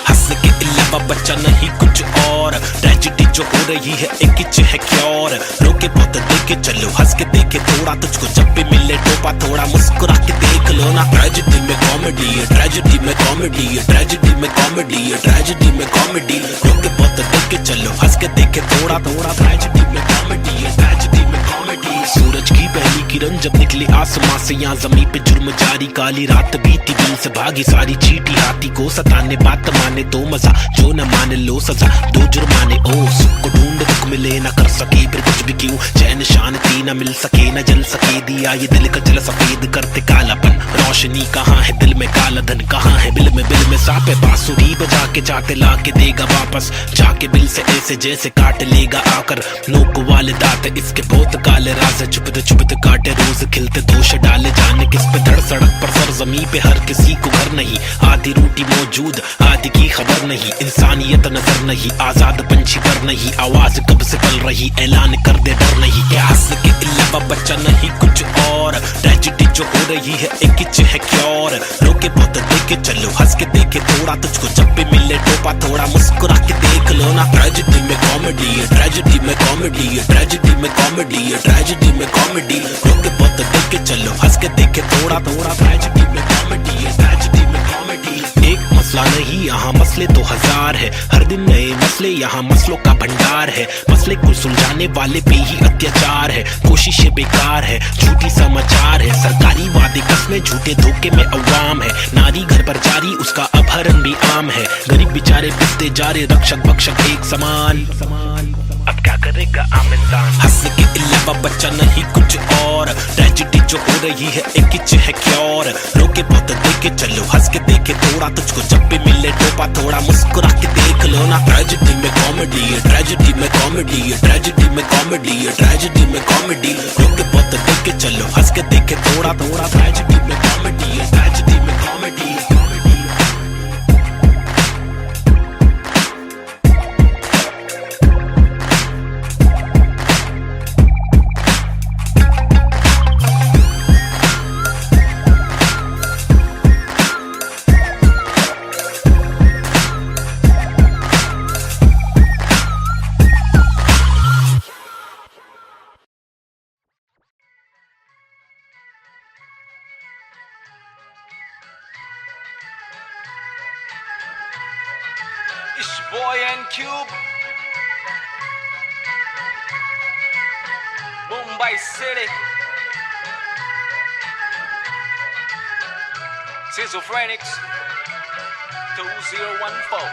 S1: हंस के अलावा बच्चा नहीं कुछ और ट्रेजेडी जो हो रही है एक किच है क्योर रोके बहुत देखे चलो हंस के देखे थोड़ा तुझको जब भी मिले टोपा थोड़ा मुस्कुरा के देख लो ना ट्रेजेडी में कॉमेडी है ट्रेजेडी में कॉमेडी है ट्रेजेडी में कॉमेडी है ट्रेजेडी में कॉमेडी रोके बहुत देखे चलो हंस के देखे थोड़ा थोड़ा ट्रेजेडी में कॉमेडी है ट्रेजेडी में कॉमेडी सूरज की पहली किरण जब निकली आसमां से यहाँ जमीन पे जुर्म जारी काली रात बीती दिल से भागी सारी चीटी हाथी को सताने बात माने तो मजा जो न माने लो सजा दो जुर्माने ओ सुख को ढूंढ दुख मिले न कर सके फिर कुछ भी क्यों चैन शांति न मिल सके न जल सके दिया ये दिल का जल सफेद करते कालापन रोशनी कहाँ है दिल में काला धन कहाँ है बिल में सापे बांसुरी बजा के चाहते ला के देगा वापस जाके बिल से ऐसे जैसे काट लेगा आकर नोक वाले दांत इसके बहुत काले राज चुपते काटे रोज खिलते दोष डाले जाने किस पे धड़ सड़क पर सर जमी पे हर किसी को घर नहीं आधी रोटी मौजूद आधी की खबर नहीं इंसानियत नजर नहीं आजाद पंछी पर नहीं आवाज कब से पल रही ऐलान कर दे डर नहीं क्या हंस के अलावा बच्चा नहीं कुछ और ट्रेजेडी जो हो रही है एक किच है क्योर रोके बहुत देखे चलो हंस के देखे थोड़ा तुझको जब भी मिले टोपा थोड़ा मुस्कुरा के देख लो ना ट्रेजेडी में कॉमेडी है ट्रेजेडी में कॉमेडी है ट्रेजेडी में कॉमेडी है ट्रेजेडी में कॉमेडी रोके बहुत देखे चलो हंस के देखे थोड़ा थोड़ा ट्रेजेडी में कॉमेडी है ट्रेजेडी में कॉमेडी एक मसला नहीं यहाँ मसले तो हजार है हर दिन नए मसले यहाँ मसलों का भंडार है मसले को सुलझाने वाले पे ही अत्याचार है कोशिशें बेकार है झूठी समाचार है सरकारी वादे कसमें झूठे धोखे में अवाम है नारी घर पर जारी उसका अपहरण भी आम है गरीब बेचारे पिसते जा रहे रक्षक भक्षक एक समान अब क्या करेगा आम इंसान। हंसने के अलावा बच्चा नहीं कुछ और, ट्रेजेडी जो हो रही है एक ही है क्योर। रोके बहुत देखे चलो, हंस के देखे थोड़ा, तुझको जब भी मिले टोपा थोड़ा मुस्कुरा के देख लो ना। ट्रेजेडी में कॉमेडी है, ट्रेजेडी में कॉमेडी है, ट्रेजेडी में कॉमेडी है, ट्रेजेडी में कॉमेडी। रोके बहुत देखे चलो, हंस के देखे थोड़ा थोड़ा, ट्रेजेडी में कॉमेडी है, ट्रेजेडी में comedy.
S3: It's boy and Cube, Mumbai City, Schizophrenics 2014.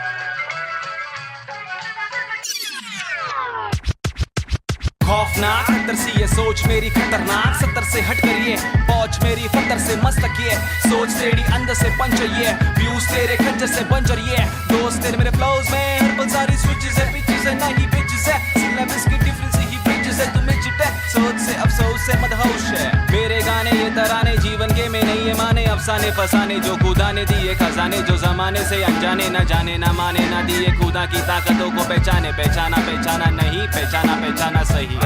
S3: खौफनाक खतर सी ये सोच मेरी खतरनाक, 70 से हट करिए पहुंच मेरी फतर से मस्तक ये सोच तेरी अंदर से पंचरिए, व्यूज तेरे खंजर से बंजरिए, दोस्त तेरे मेरे फ्लोज में हर पल सारी स्विचेस है, पिचेस है नहीं पिचेस है, सिलेबस की डिफरेंस ही ब्रिजेस है, तुम्हें चिपे सोच से अफसोस से मदहोश है। मेरे गाने ये तराने जीवन के में नहीं ये माने, अफसाने फसाने जो खुदा ने दिए खजाने, जो जमाने से अनजाने न जाने न माने न दिए खुदा की ताकतों को पहचाने, पहचाना पहचाना नहीं पहचाना पहचाना सही।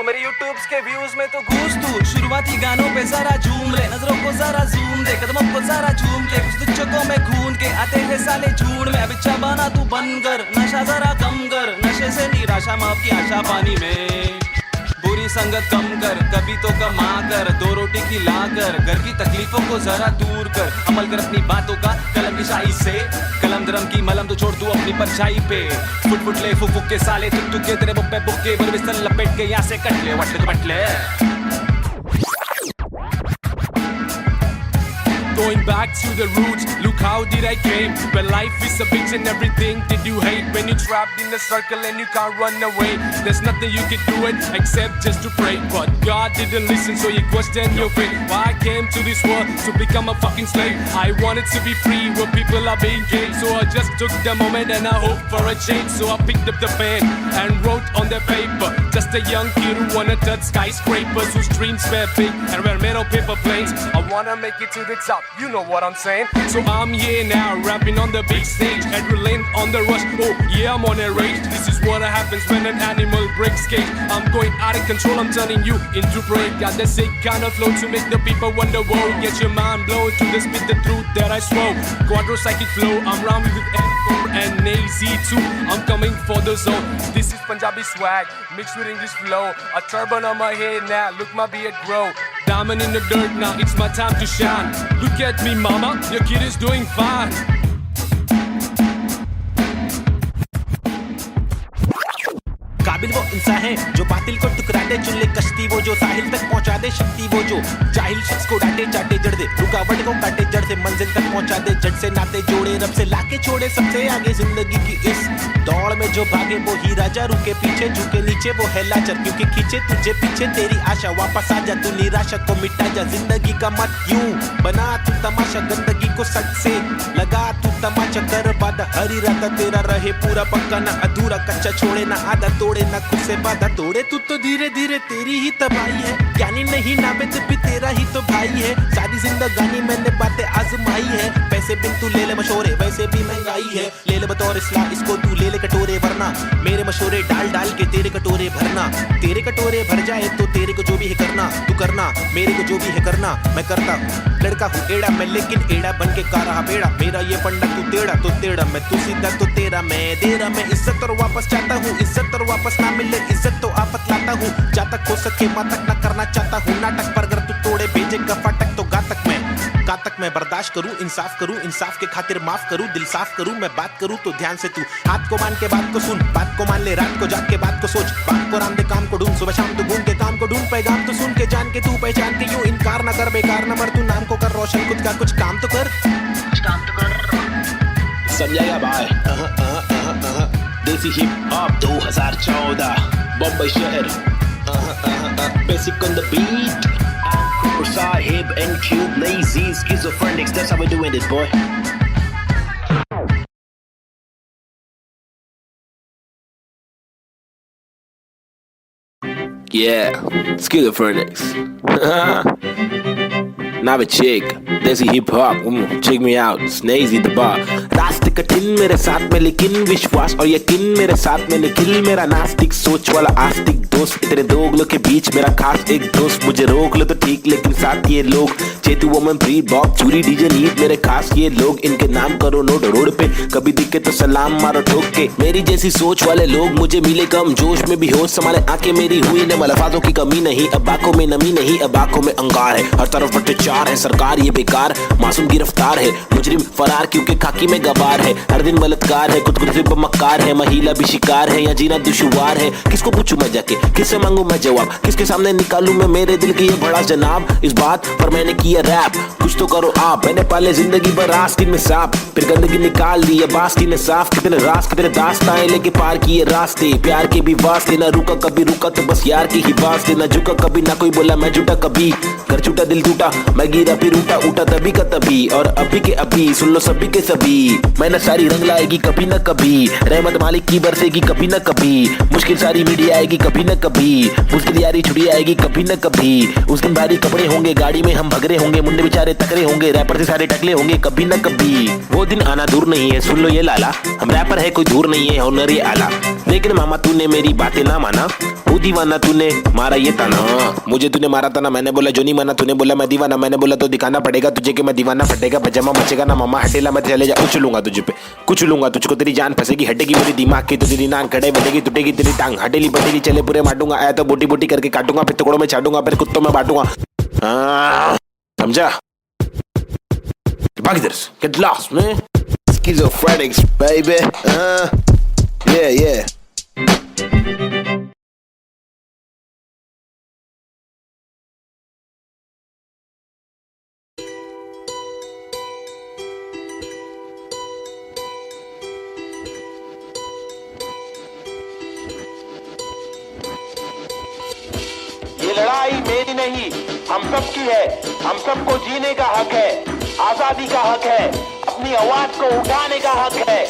S3: मेरे यूट्यूब्स के व्यूज में तो घूस तू, शुरुआती गानों पे जरा झूम ले, नजरों को जरा झूम दे, कदमों को जरा झूम के, कुछ दुचकों में खून के आते हैं साले झूठ में, अब इच्छा बना तू बन कर, नशा जरा कम कर, नशे से निराशा माफ की आशा पानी में, बुरी संगत कम कर, कभी तो कमा कर, दो रोटी खिला कर, घर की तकलीफों को जरा दूर कर, अमल कर अपनी बातों का कलम की शाही से, कलम दरम की मलम तो छोड़ तू अपनी परछाई पे, फुट फुट ले फुक फुक के साले तुक तुक के तेरे बुप्पे बुक्के बर बिस्तर लपेट के यहाँ से कट ले वट ले बट ले।
S4: Going back to the roots, look how did I came. When life is a bitch and everything did you hate. When you're trapped in a circle and you can't run away, there's nothing you can do it except just to pray. But God didn't listen, so you question your fate. Why I came to this world to become a fucking slave. I wanted to be free where people are being gay, so I just took the moment and I hoped for a change. So I picked up the pen and wrote on the paper, just a young kid who wanna touch skyscrapers, whose dreams were big and were made of paper planes. I wanna make it to the top, you know what I'm saying. So I'm here now, rapping on the big stage, adrenaline on the rush. Oh yeah, I'm on a rage. This is what happens when an animal breaks cage. I'm going out of control, I'm turning you into prey. Got the sick kind of flow to make the people wonder. Whoa, get your mind blown to the spit the truth that I swore. Quadro-psychic flow, I'm rhyming with N4 and AZ2. I'm coming for the zone. This is Punjabi swag mixed with English flow. A turban on my head now, look my beard grow. Diamond in the dirt now, it's my time to shine. Look at me mama, your kid is doing fine.
S1: काबिल वो इंसान है जो बातिल को टुकरा दे, चुन ले कश्ती वो जो साहिल तक पहुंचा दे, शक्ति वो जो जाहिल शख्स को डांटे चाटे जड़ दे, रुकावट को काटे जड़ से मंजिल तक पहुंचा दे, जड़ से नाते जोड़े रब से लाके छोड़े सबसे आगे जिंदगी की इस दौड़ में जो भागे वो ही राजा, रुके पीछे झुके नीचे वो है लाचार, क्योंकि खींचे तुझे पीछे तेरी आशा, वापस आ जा तू निराशा को मिटा जा, जिंदगी का मत यूं बना तू तमाशा, गंदगी को सच से लगा तू तमाचा, कर वादा हर इरादा तेरा रहे पूरा पक्का, ना अधूरा कच्चा छोड़े ना आधा तोड़े, ना खुद से वादा तोड़े, तू तो धीरे धीरे तेरी ही तबाही है, ज्ञानी नहीं नाबिद भी तेरा ही तो भाई है, सारी जिंदगानी मैंने बातें आजमाई है, पैसे बिन तू ले ले मशोरे वैसे भी महंगाई है, ले ले बतौर इस्लाम इसको तू ले ले कटोरे, वरना मेरे मशोरे डाल डाल के तेरे कटोरे भरना, तेरे कटोरे भर जाए तो तेरे को जो भी है करना, तू करना मेरे को जो भी है करना, मैं करता लड़का हूँ एड़ा मैं, लेकिन एड़ा बन के का रहा बेड़ा, मेरा ये फंडा तू टेढ़ा तो टेढ़ा, मैं तू सीधा तो तेरा मैं दे रहा, मैं इज्जत और वापस चाहता हूँ, इज्जत और वापस ना मिले इज्जत तो आफत लाता हूँ, जहाँ तक हो सके वहाँ तक ना करना चाहता हूँ नाटक, पर अगर तू तोड़े भेजेगा फाटक तो गातक मैं बर्दाश्त करूँ, इंसाफ करूँ, इंसाफ के खातिर माफ करूँ, दिल साफ करूँ, मैं बात करूँ तो ध्यान से तू हाथ को मान के बात को सुन, बात को मान ले रात को जाग के बात को सोच, बात को राम दे काम को ढूंढ, सुबह शाम तो घूम के काम को ढूंढ, पैगाम तो सुन के जान के तू पहचान के यूं इनकार ना कर, बेकार ना मर, तू नाम को कर रोशन, खुद का कुछ काम तो कर, समझाएगा भाई देसी हिप हॉप 2014 बॉम्बे शहर basic on the beat Sahib and Cube lazy schizophrenics, that's how we're doing it, boy. Yeah, schizophrenics. Now a chick, desi hip hop, check me out, Snazy the bar. रास्ते कठिन मेरे साथ में लेकिन विश्वास और यकीन मेरे साथ में निखिल मेरा नास्तिक सोच वाला आस्तिक दोस्त इतने दोगलों के बीच मेरा खास एक दोस्त मुझे रोक लो तो ठीक लेकिन साथ ये लोग चेतु वोमन प्री बॉब चूरी डीजे नीट मेरे खास ये लोग इनके नाम करो नोट रोड पे कभी दिखे तो सलाम मारो ठोक के मेरी जैसी सोच वाले लोग मुझे मिले कम जोश में भी होश संभाले आंखें मेरी हुई न मलफाजों की कमी नहीं अब आंखों में नमी नहीं अब आंखों में अंगार है हर तरफ भ्रष्टाचार है सरकार ये बेकार मासूम गिरफ्तार है मुजरिम फरार क्योंकि खाकी में गवार है हर दिन बलात्कार है खुदकुशी पर मक्कार है महिला भी शिकार है या जीना दुश्वार है किसको पूछूं मैं जाके किससे मांगू मैं जवाब किसके सामने निकालूं मैं मेरे दिल की ये बड़ा जनाब इस बात पर मैंने किया रैप कुछ तो करो आप मैंने पाले जिंदगी भर आस्तीन में सांप फिर गंदगी निकाल दी अब आस्तीन ने साफ कितने रास कितने दास्ताएं लेके पार किए रास्ते प्यार के भी वास्ते ना रुका कभी रुका तो बस यार की ही वास्ते ना झुका कभी ना कोई बोला मैं झूठा कभी घर छूटा दिल टूटा मैं गिरा फिर उठा तभी का तभी और अभी के अभी सुन लो सभी के सभी मेहनत सारी रंग लाएगी कभी न कभी रहमत मालिक की बरसेगी कभी न कभी मुश्किल सारी मीडिया आएगी कभी न कभी मुश्किल यारी छुड़ी आएगी कभी न कभी उस दिन भारी कपड़े होंगे गाड़ी में हम भगरे होंगे मुंडे बेचारे तकरे होंगे रैपर से सारे टकले होंगे कभी न कभी वो दिन आना दूर नहीं है सुन लो ये लाला हम रैपर है कोई दूर नहीं है हुनर ये आला लेकिन मामा तूने मेरी बातें ना माना वो दीवाना तूने मारा ये ताना मुझे तूने मारा था ना मैंने बोला जो नहीं माना तूने बोला मैं दीवाना मैंने बोला तो दिखाना पड़ेगा तुझे कि मैं दीवाना फटेगा पजामा मचेगा ना मामा हटेला मैं चले जा कुछ लूंगा तुझे पे कुछ लूंगा तुझको तेरी जान फंसेगी हटेगी मेरी दिमाग की तो तेरी नान खड़े बजेगी टूटेगी तेरी टांग हटेली बटेली चले पूरे मारूंगा आया तो बोटी बोटी करके काटूंगा फिर टुकड़ों में छाटूंगा फिर कुत्तों में बांटूंगा समझा भाग इधर से get lost man schizophrenics baby yeah
S2: ये लड़ाई मेरी नहीं हम सब की है हम सबको जीने का हक है आजादी का हक है अपनी आवाज को उठाने का हक है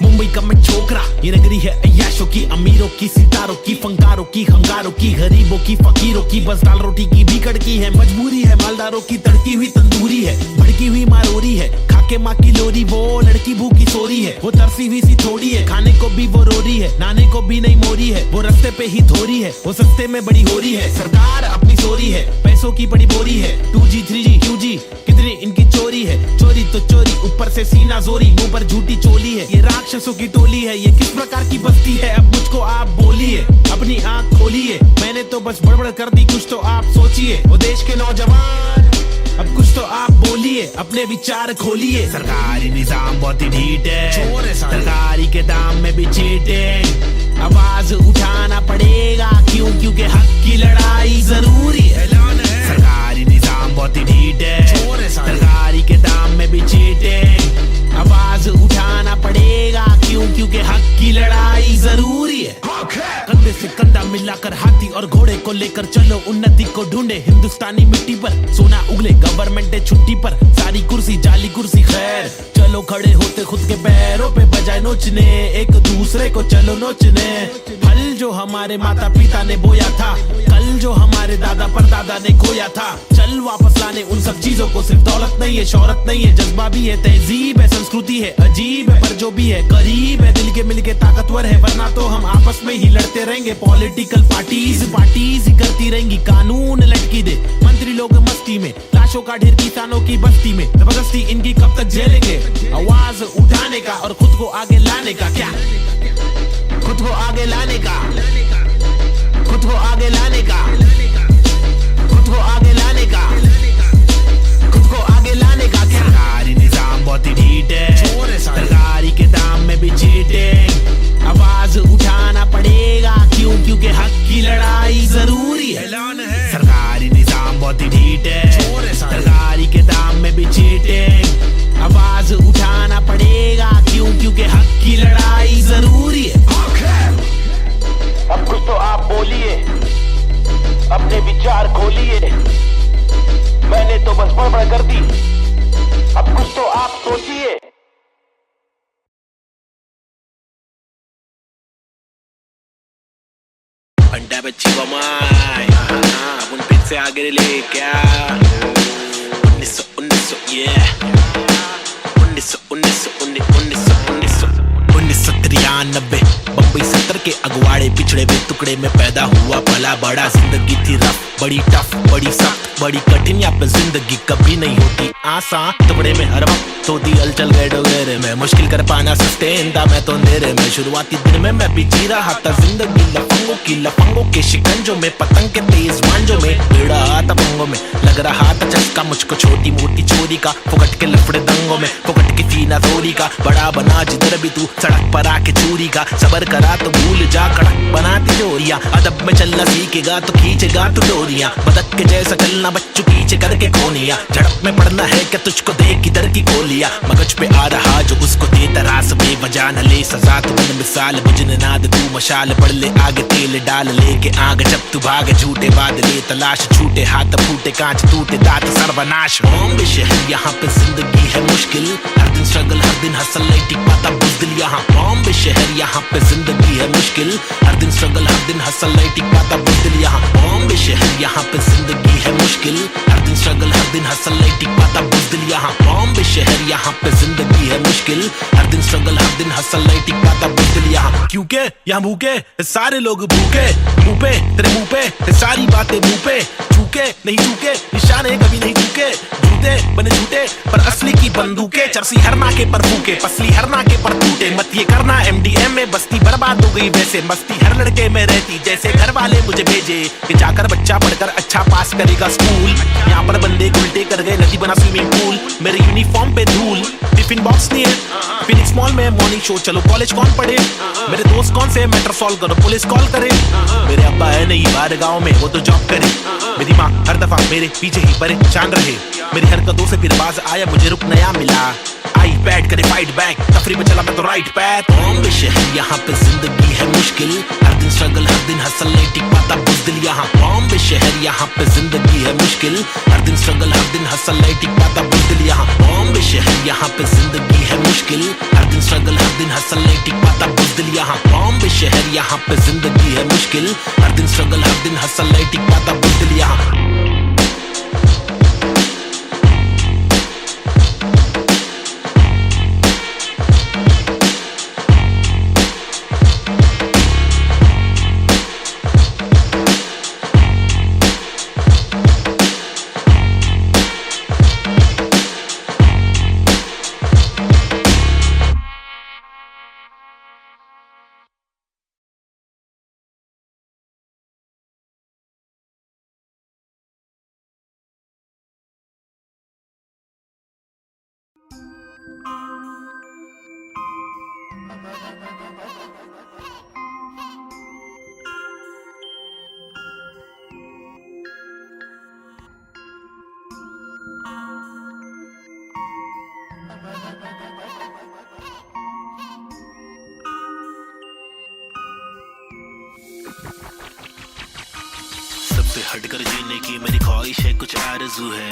S1: मुंबई का मैं छोकरा ये नगरी है अय्याशों की अमीरों की सितारों की फंकारों की हंगारों की गरीबों की फकीरों की बस दाल रोटी की भी कड़की है मजबूरी है मालदारों की तड़की हुई तंदूरी है भड़की हुई मारोरी है खाके माँ की लोरी वो लड़की भूखी सोरी है वो तरसी हुई सी थोड़ी है खाने को भी वो रोरी है नाने को भी नहीं मोरी है वो रास्ते पे ही थोरी है वो सस्ते में बड़ी हो रही है सरकार अपनी सोरी है पैसों की बड़ी बोरी है 2G 3G QG कितनी इनकी चोरी है चोरी तो चोरी ऊपर से सीना जोरी मुंह पर झूठी चोली है ये राक्षसों की टोली है ये किस प्रकार की बस्ती है अब मुझको आप बोलिए अपनी आंख खोलिए मैंने तो बस बड़बड़ कर दी कुछ तो आप सोचिए वो देश के नौजवान अब कुछ तो आप बोलिए अपने विचार खोलिए सरकारी निजाम बहुत ही ढीठ है सरकारी के दाम में भी चीटिंग आवाज उठाना पड़ेगा क्योंकि हक की लड़ाई जरूरी है सरकारी निजाम बहुत ही ढीठ है सरकारी के दाम में भी चीटिंग आवाज उठाना पड़ेगा क्योंकि हक की लड़ाई जरूरी है कंधे से कंधा मिलाकर हाथी और घोड़े को लेकर चलो उन्नति को ढूंढे हिंदुस्तानी मिट्टी पर सोना उगले गवर्नमेंट है छुट्टी पर सारी कुर्सी जाली कुर्सी खैर चलो खड़े होते खुद के पैरों पे बजाय नोचने एक दूसरे को चलो नोचने फल जो हमारे माता पिता ने बोया था कल जो हमारे दादा परदादा ने खोया था चल वापस लाने उन सब चीजों को सिर्फ दौलत नहीं है शोहरत नहीं है जज्बा भी है तहजीब है संस्कृति है अजीब है पर जो भी है करीब है दिल के मिलके ताकतवर है वरना तो हम आपस में ही लड़ते रहेंगे पॉलिटिकल पार्टीज ही करती रहेंगी कानून लटकी दे मंत्री लोग मस्ती में लाशों का ढेर किसानों की बस्ती में जबरदस्ती इनकी कब तक झेलेंगे आवाज उठाने का और खुद को आगे लाने का क्या खुद को आगे लाने का खुद को आगे लाने का खुद को आगे लाने का खुद को आगे लाने का क्या सरकारी निजाम बहुत ही ढीठ है सरकारी के दाम में भी चीटिंग आवाज उठाना पड़ेगा क्योंकि हक की लड़ाई जरूरी है सरकारी निजाम बहुत ही ढीठ है सरकारी के दाम में भी चीटिंग आवाज उठाना पड़ेगा क्योंकि हक की लड़ाई घंटा पे छिपा माय अपन फिर से आगे ले क्या 1900 yeah 1993 बम्बई 70 के अगवाड़े पिछड़े हुए टुकड़े में पैदा हुआ पला बड़ा। जिंदगी थी रफ, बड़ी टफ, बड़ी सख्त, बड़ी कठिन। यहाँ पे जिंदगी कभी नहीं होती आसान। टुकड़े में हर वक्त तो दी हलचल गए डोगरे में, मुश्किल कर पाना सस्टेन था मैं तो अंधेरे में। शुरुआती दिन में मैं भी जी रहा था जिंदगी लफंगों के शिकंजों में, पतंग के तेज मांझों में भिड़ा था पंगों में। लग रहा था चस्का मुझको छोटी मोटी चोरी का, फुकट के लफड़े दंगों में, फुकट की सीना थोड़ी का। बड़ा बना जिधर भी तू सड़क पर आके चोरी का, सबर करा तो भूल जा कड़क बनाती चोरियां। अदब में चलना सीखेगा तो खींचेगा तू डोरियां, बदक के जैसा चलना बच्चों पीछे करके कोनिया। झड़प में पड़ना है क्या तुझको देख किधर की गोलियां, मगज पे आ रहा जो उसको दे तरास बेवजह न ले सजा। तू बिन मिसाल बुझने नाद तू मशाल, पड़ ले आगे तेल डाल लेके आग। जब तू भागे झूठे बादले तलाश, छूटे हाथ फूटे कांच टूटे दांत सर्वनाश। बॉम्बे शहर यहाँ पे जिंदगी है मुश्किल, हर दिन स्ट्रगल हर दिन हसल नहीं टिक पाता बुज़दिल यहाँ। बॉम्बे शहर यहाँ पे जिंदगी है मुश्किल, हर दिन स्ट्रगल हर दिन हसल नहीं टिक पाता बुज़दिल यहाँ। बॉम्बे शहर यहाँ पे जिंदगी है मुश्किल, हर दिन स्ट्रगल हर दिन हसल नहीं टिक पाता बुज़दिल यहाँ। बॉम्बे शहर यहाँ पे जिंदगी है मुश्किल, हर दिन स्ट्रगल हर दिन हसल नहीं टिक पाता बुज़दिल यहाँ। क्योंकि यहाँ भूखे सारे लोग भूखे, मुंह पे तेरे मुंह पे सारी बातें मुंह पे। चूके नहीं चूके निशाने कभी नहीं चूके, झूठे बने झूठे पर असली की बंदूकें। चरसी हर नाके पर फूके, पसली हर नाके पर टूटे। मत ये करना MDM में बस्ती बर्बाद हो गई वैसे, मस्ती हर लड़के में रहती जैसे घर वाले मुझे भेजे कि जाकर बच्चा पढ़कर अच्छा पास करेगा स्कूल। यहाँ पर बंदे उल्टे कर गए नदी बना स्विमिंग पूल, मेरे यूनिफॉर्म पे धूल। टिफिन बॉक्स नहीं है फिनिक्स मॉल में मॉर्निंग शो, चलो कॉलेज कौन पढ़े। मेरे दोस्त कौन से मैटर सॉल्व करो पुलिस कॉल करे। मेरे अब्बा है नहीं बाहर गाँव में वो तो जॉब करे। मेरी माँ हर दफा मेरे पीछे ही परेशान रहे, मेरी हरकतों से फिर बाज आया मुझे रुक नया मिला। आई बैठ करे फाइट बैक, तफरी में चला मैं तो राइट पैथ। बॉम्बे शहर यहाँ पे जिंदगी है मुश्किल, हर दिन स्ट्रगल हर दिन हसल नहीं टिक पाता बुज़दिल यहाँ। बॉम्बे शहर यहाँ पे जिंदगी है मुश्किल, हर दिन स्ट्रगल हर दिन हसल नहीं टिक पाता बुज़दिल यहाँ। बॉम्बे शहर यहाँ पे जिंदगी है मुश्किल, हर दिन स्ट्रगल हर दिन हसल नहीं टिक पाता बुज़दिल यहाँ। बॉम्बे शहर यहाँ पे जिंदगी है मुश्किल, हर दिन स्ट्रगल हर दिन हसल नहीं टिक पाता बुज़दिल यहाँ। सबसे हटकर जीने की मेरी ख्वाहिश है, कुछ आरज़ू है।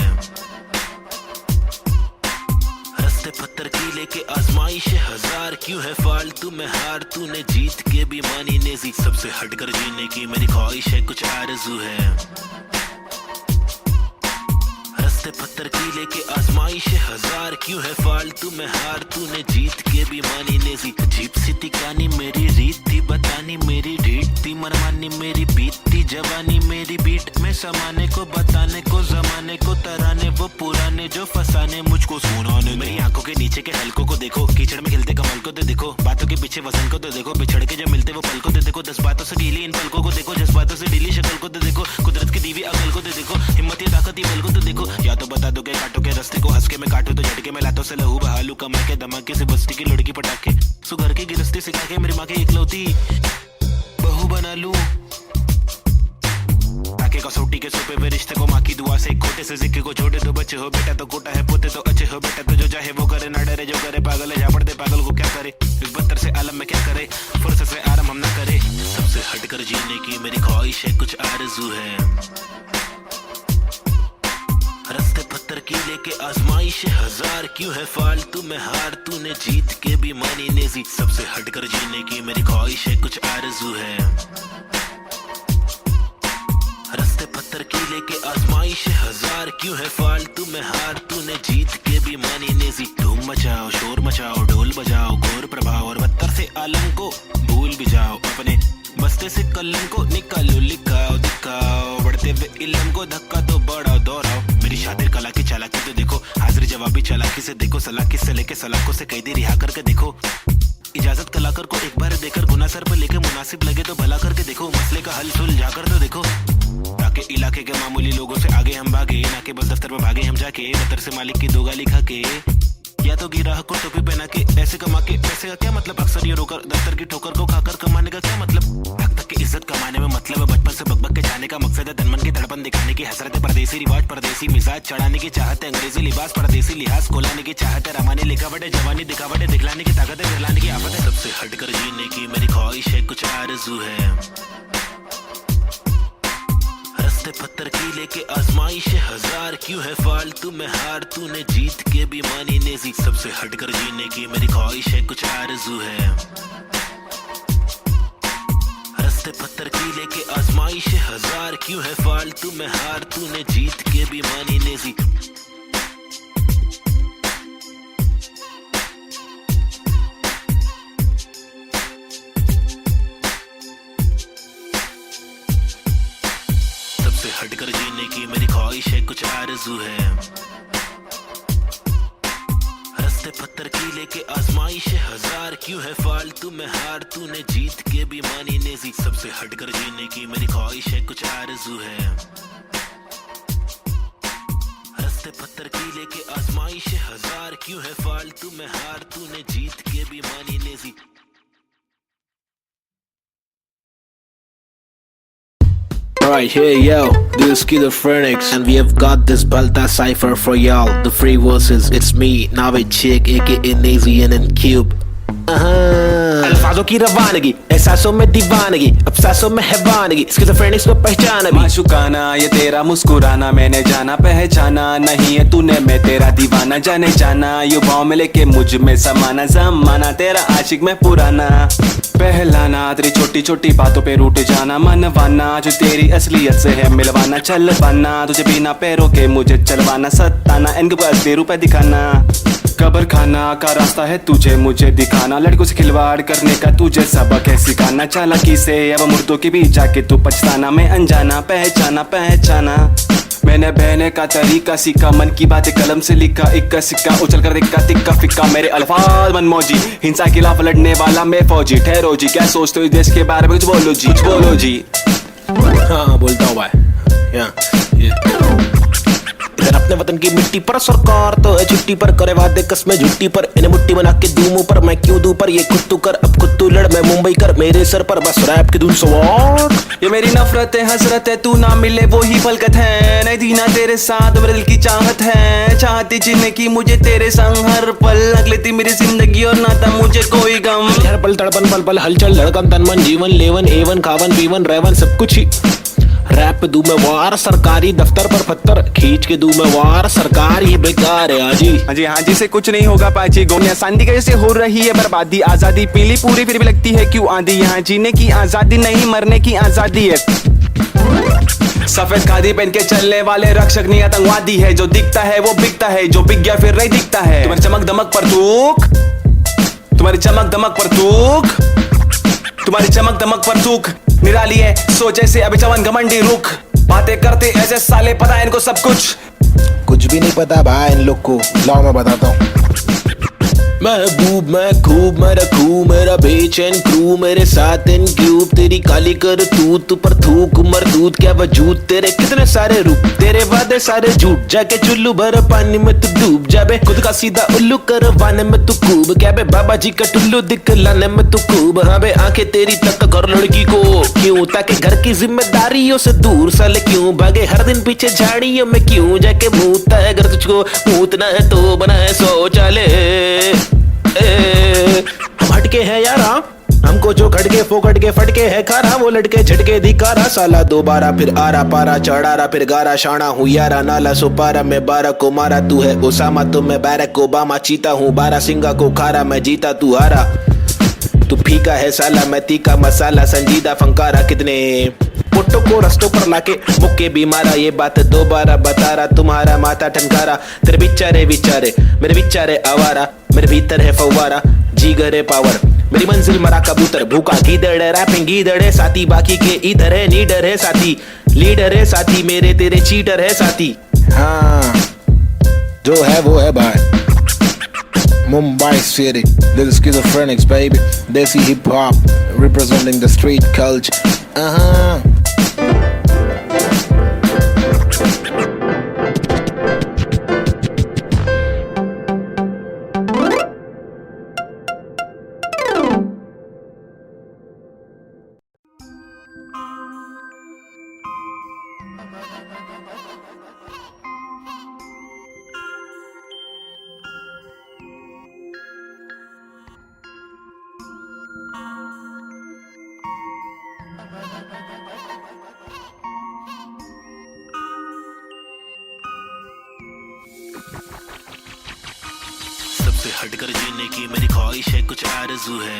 S1: रस्ते पत्थर की लेके आजमाइश है हजार, क्यों है फालतू में हार तूने जीत के भी मानी नेजी। सबसे हटकर जीने की मेरी ख्वाहिश है, कुछ आरज़ू है। रस्ते पत्थर की लेके आजमाइश है हजार, क्यों है फालतू में हार तूने जीत के भी मानी नेजी। अजीब सी थी कहानी मेरी रीत थी बतानी, मेरी रीत थी मनमानी, मेरी बीत थी जवानी। मेरी बीट में समाने को बताने को जमाने को तराने, वो पुराने जो फसाने मुझको सुनाने। मेरी आंखों के नीचे के हलकों को देखो, कीचड़ में खिलते कमल को तो देखो, बातों के पीछे वजन को तो देखो, बिछड़ के जब मिलते वो पल को तो देखो। 10 बातों से ढीली इन पलकों को देखो, जज्बातों से ढीली शक्ल को तो देखो, कुदरत की दीवी अकल को तो देखो, हिम्मत या ताकत बल को तो देखो। या तो बता दो के काटो के रास्ते को, हंस के मैं काटू तो झटके में लातों से लहू बहालू, कमा के धमाके से बस्ती की लड़की पटाखे, सुगर की गिरस्ती सिखा के मेरी माँ की इकलौती बहू बना लूं। कसौटी के सोपे में रिश्ते को माँ की दुआ से, खोटे से सिक्के को छोटे तो बच्चे हो बेटा तो कोटा है, पोते तो अच्छे हो बेटा तो जो चाहे वो करे, ना डरे जो करे पागल है, जा पड़ते पागल को क्या करे, इस बदतर से आलम में क्या करे, फुर्सत से आराम हम ना करे। सबसे हटकर जीने की मेरी ख्वाहिश है, कुछ आरज़ू है। रस्ते पत्थर की लेके आजमाइश हजार, क्यों है फालतू में हार तूने जीत के भी मानी नेजी। सबसे हटकर जीने की मेरी ख्वाहिश है, कुछ आरज़ू है। पत्थर की लेके आजमाइश हजार, क्यों है फालतू में हार, तूने जीत के भी मानी नेजी। धूम मचाओ शोर मचाओ ढोल बजाओ घोर प्रभाव और बत्तर से आलम को भूल भी जाओ, अपने बस्ते से कलम को निकालो लिखाओ दिखाओ, बढ़ते हुए इल्म को धक्का तो बढ़ाओ दोहराओ। मेरी शातिर कला की चालाकी तो देखो, हाजिर जवाबी चालाकी से देखो, सलाखी से लेके सलाखों से कैदी रिहा करके देखो। इजाजत कलाकार को एक बार देकर गुना सर पर लेके मुनासिब लगे तो भला करके देखो, मसले का हल सुलझा कर तो देखो। ताकि इलाके के मामूली लोगों से आगे हम भागे, ना के बस दफ्तर में भागे हम जाके, दफ्तर से मालिक की दो गाली खा के, या तो गिराह को टोपी पहना के ऐसे कमा के। पैसे का क्या मतलब, अक्सर ये रोकर दफ्तर की ठोकर को खाकर कमाने का क्या मतलब। हक तक की इज्जत कमाने में मतलब है बचपन से बकबक के जाने का मकसद है, तनमन की धड़पन दिखाने की हसरत है, परदेसी रिवाज परदेसी मिजाज चढ़ाने की चाहत है, अंग्रेजी लिबास परदेसी लिहाज कोलाने की चाहत है, रमानी लिखावट है जवानी दिखावट है, दिखलाने की ताकत है दिखलाने की आफत है। सबसे हटकर जीने की मेरी ख्वाहिश है, कुछ आरज़ू है, रस्ते पत्थर की लेके आजमाइश हजार, क्यों है फालतू में हार, तूने जीत के भी मानी नेजी। सबसे हटकर जीने की मेरी ख्वाहिश है, कुछ आरज़ू है, रस्ते पत्थर की लेके आजमाइश हजार, क्यों है फालतू में हार, तूने जीत के भी मानी नेजी। सबसे हटकर जीने की मेरी ख्वाहिश है, कुछ आरज़ू है, रस्ते पत्थर की लेके आजमाइश हजार, क्यों है फालतू में हार, तूने जीत के भी मानी नेजी। सबसे हटकर जीने की मेरी ख्वाहिश है, कुछ आरज़ू है, रस्ते पत्थर की लेके आजमाइश हजार, क्यों है फालतू में हार, तूने जीत के भी मानी Naezy.
S5: Alright, hey yo, this is Schizophrenics and we have got this Balta cipher for y'all. The free verses, it's me, Navid Chick, aka Nazy and Cube. अल्फाजों की रवानगी, एहसासों में दीवानगी, अफसासों में हैवानगी, स्किज़ोफ्रेनिक्स को पहचाना भी।
S3: माशुकाना ये तेरा मुस्कुराना मैंने जाना पहचाना, नहीं है तूने मैं तेरा दीवाना, जाने जाना युवाओं में लेके मुझ में समाना, जमाना तेरा आशिक में पुराना, पहलाना तेरी छोटी छोटी बातों पे रूठ जाना, मनवाना जो तेरी असलियत से है मिलवाना, चल पाना तुझे बिना पैरों के मुझे चलवाना, सताना इनके पास रुपए दिखाना, कब्र खाना का रास्ता है तुझे मुझे दिखाना, लड़कों से खिलवाड़ करने का तुझे सबक है सिखाना, चालाकी से अब मुर्दों के बीच जाके तू पछताना, मैं अनजाना पहचाना पहचाना, मैंने बहने का तरीका सीखा, मन की बातें कलम से लिखा, इक्का सिक्का उछल कर दिक्का तिक्का फिक्का, मेरे अल्फाज मनमौजी, हिंसा के खिलाफ लड़ने वाला मैं फौजी, ठहरो जी क्या सोचते हो इस देश के बारे में, कुछ बोलो जी कुछ बोलो जी।
S5: हाँ बोलता हूँ भाई, इधर अपने वतन की मिट्टी पर सरकार तो है छुट्टी पर, करे वादे कसमें झुट्टी पर, इन्हें मुट्ठी बना के दूं मुंह पर, मैं क्यों दूं पर, ये खुद तू कर अब खुद तू लड़, मैं मुंबई कर मेरे सर पर, बस रैप की धुन सवार।
S3: ये मेरी नफरत है हसरत है, तू ना मिले वो ही फलकत है, नहीं थी ना तेरे साथ मेरे दिल की चाहत है, चाहती जीने की मुझे तेरे संग हर पल, लग लेती मेरी जिंदगी और ना था मुझे कोई गम,
S5: हर पल तड़पन पल पल हलचल धड़कन तन मन जीवन लेवन एवन खावन पीवन रेवन सब कुछ ही, रैप पे दूं मैं वार, सरकारी दफ्तर पर पत्थर खींच के दूं मैं वार, सरकार ही बेकार है हाँ जी से कुछ नहीं होगा पाजी, गोनिया सांदी कैसे हो रही है बर्बादी, आजादी पीली पूरी फिर भी लगती है क्यों आंधी, यहाँ जीने की आजादी नहीं मरने की आजादी है, सफेद खादी पहन के चलने वाले रक्षक नहीं आतंकवादी है, जो दिखता है वो बिकता है, जो बिक गया फिर नहीं दिखता है, तुम्हारी चमक दमक पर थूक, तुम्हारी चमक दमक पर थूक, तुम्हारी चमक दमक पर थूक, निराली है सोच ऐसे अभी चवन घमंडी रुख, बातें करते ऐसे साले पता है इनको सब कुछ भी नहीं पता भाई इन लोग को, लाओ मैं बताता हूँ। महबूब मैं खूब मैं रखूं मेरा बेचैन क्रू, मेरे साथ इन क्यूब, तेरी काली कर तू पर थूक मरदूत क्या वजूद, तेरे कितने सारे रूप, तेरे वादे सारे झूठ, जाके चुल्लू भर पानी में तू डूब जाबे, खुद का सीधा उल्लू करवाने में तू खूब, क्या बे बाबा जी का टुल्लू दिखलाने में तू खूब, हाँ बे आंखें तेरी तक कर लड़की को क्यों, ताकि घर की जिम्मेदारियों से दूर साले क्यों भागे, हर दिन पीछे झाड़ियों में क्यों जाके मूतता है, अगर तुझको मूतना है तो बनाए शौचालय, हम हटके हैं यारा, हमको जो खटके फोकट के फटके है खारा, वो लटके झटके दिखारा, साला दोबारा फिर आरा पारा चढ़ारा फिर गारा, शाना हूँ यारा नाला सुपारा, मैं 12 को मारा तू है ओसामा, तो मैं बैरक ओबामा, चीता हूँ 12 सिंगा को खारा, मैं जीता तू हारा, तू फीका है साला मैं तीखा मसाला, संजीदा फंकारा, कितने बट्टों को रस्तों पर लाके मुक्के भी मारा। ये बात दोबारा बता रहा, तुम्हारा माथा ठनकारा। तेरे बिचारे विचारे मेरे बिचारे आवारा, मेरे भीतर है फव्वारा, जीगर है पावर, मेरी मंजिल मरा कबूतर, भूखा गीदड़ है, रैपिंग गीदड़ है साथी, बाकी के इधर है नीडर है साथी, लीडर है साथी, मेरे तेरे चीटर है साथी। हाँ जो है वो है भाई। Mumbai City, this is Schizophrenics baby, Desi hip hop representing the street culture.
S1: सबसे हटकर जीने की मेरी ख्वाहिश है, कुछ आरज़ू है।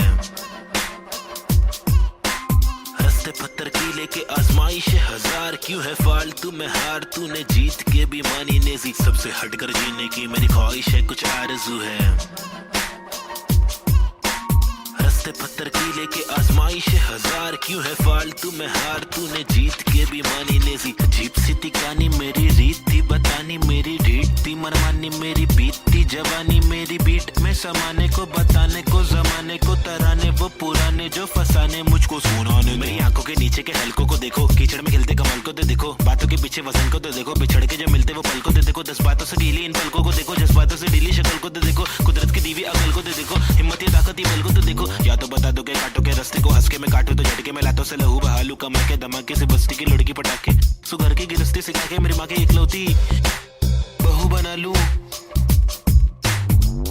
S1: रस्ते पत्थर की लेके आजमाइश है हजार, क्यों है फालतू में हार, तूने जीत के भी मानी नेजी। सबसे हटकर जीने की मेरी ख्वाहिश है, कुछ आरज़ू है। रस्ते पत्थर की लेके आजमाइश है हजार, क्यों है फालतू में हार, तूने जीत के भी मानी नेजी। अजीब सी थी कहानी मेरी, रीत थी बतानी मेरी, ढीठ थी मनमानी मेरी, बीतती जवानी मेरी, बीट में समाने को बताने को, जमाने को तराने वो पुराने जो फसाने मुझको सुनाने। मेरी आंखों के नीचे के हलकों को देखो, कीचड़ में खिलते कमल को तो देखो, बातों के पीछे वजन को तो देखो, बिछड़ के जब मिलते वो पल को तो देखो, 10 बातों से ढीली इन पलकों को देखो, जज्बातों से ढीली शक्ल को तो देखो, कुदरत की दीवी अकल को तो देखो, हिम्मत या ताकत बल को तो देखो। या तो बता दो के काटो के रास्ते को, हंस के मैं काटू तो झटके में लातों से लहू बहालू, कमा के धमाके से बस्ती की लड़की पटाखे, सुगर की गिरस्ती सिखा के मेरी माँ की इकलौती बहू बना लूं,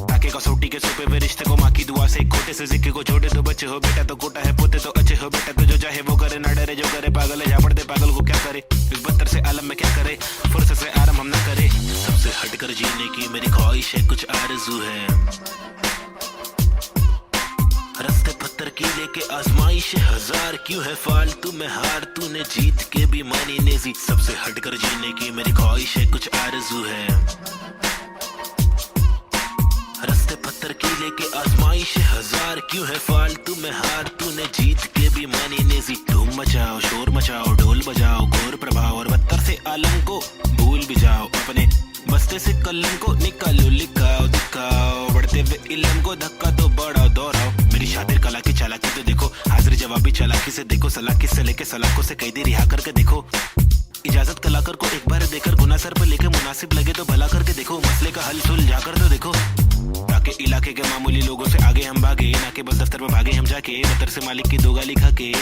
S1: ताकि कसौटी के सोपे पे रिश्ते को माँ की दुआ से, खोटे से सिक्के को छोटे तो बच्चे हो बेटा, तो कोटा है पोते तो अच्छे हो बेटा, तो जो चाहे वो करे, ना डरे जो करे पागल है, जा पड़ते पागल को क्या करे, इस बदतर से आलम में क्या करे, फुर्सत से आराम हम ना करे। सबसे हटकर जीने की मेरी ख्वाहिश है, कुछ आरज़ू है। रस्ते पत्थर की लेके आजमाइश है हजार, क्यों है फालतू में हार, तूने जीत के भी मानी नेजी। सबसे हटकर जीने की मेरी ख्वाहिश है, कुछ आरज़ू है। रस्ते पत्थर की लेके आजमाइश है हजार, क्यों है फालतू में हार, तूने जीत के भी मानी नेजी। धूम मचाओ शोर मचाओ ढोल बजाओ, घोर प्रभाव और बदतर से आलम को भूल भी जाओ, अपने बस्ते से कलम को निकालो, लिखाओ दिखाओ, बढ़ते हुए इल्म को धक्का दो, बढ़ाओ दोहराओ। मेरी शातिर कला की चालाकी तो देखो, हाजिर जवाबी चालाकी से देखो, सलाकी से लेके सलाखों से कैदी रिहा करके देखो, इजाजत कलाकार को एक बार देकर गुना सर पर लेके मुनासिब लगे तो भला करके देखो, मसले का हल सुलझा कर तो देखो, ताकि इलाके के मामूली लोगों से आगे हम भागे, ना कि बस दफ्तर में भागे हम जाके, दफ्तर से मालिक की दो गाली खा के,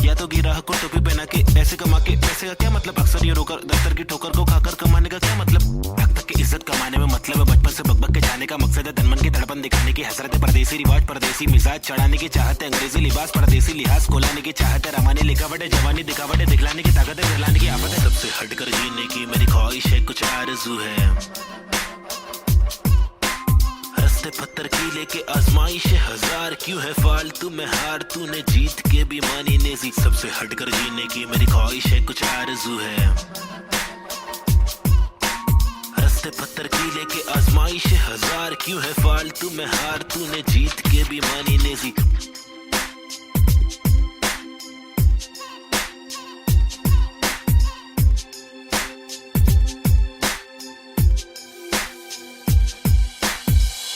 S1: या तो गिराह को टोपी पहना के, ऐसे कमा के पैसे का क्या मतलब, अक्सर ये रोकर दफ्तर की ठोकर को खाकर कमाने का क्या मतलब, हक तक की इज्जत कमाने में मतलब है, बचपन से बकबक के जाने का मकसद है, तनमन की धड़पन दिखाने की हसरत है, परदेसी रिवाज परदेसी मिजाज चढ़ाने की चाहत है, अंग्रेजी लिबास परदेसी लिहाज कोलाने की चाहत है, रमाने लिखावट है, जवानी दिखावट है, दिखलाने की ताकत है, दिखलाने की आफत है। सबसे हटकर जीने की मेरी ख्वाहिश है, कुछ आरज़ू है। रस्ते पत्थर की लेके आजमाइश है हजार, क्यों है फालतू में हार, तूने जीत के भी मानी नेजी। सबसे हटकर जीने की मेरी ख्वाहिश है, कुछ आरज़ू है। रस्ते पत्थर की लेके आजमाइश है हजार, क्यों है फालतू में हार, तूने जीत के भी मानी नेजी।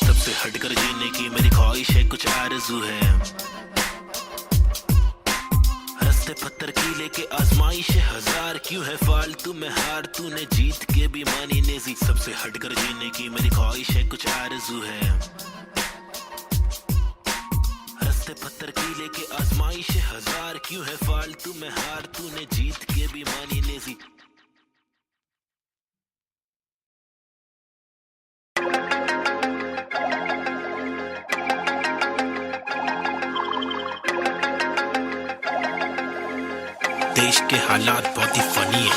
S1: सबसे हटकर जीने की मेरी ख्वाहिश है, कुछ आरज़ू है। रस्ते पत्थर की लेके आजमाइश है हजार, क्यों है फालतू में हार, तूने जीत के भी मानी नेजी। सबसे हटकर जीने की मेरी ख्वाहिश है, कुछ आरज़ू है। रस्ते पत्थर की लेके आजमाइश है हजार, क्यों है फालतू में हार, तूने जीत के भी मानी नेजी। देश के हालात बहुत ही फनी है,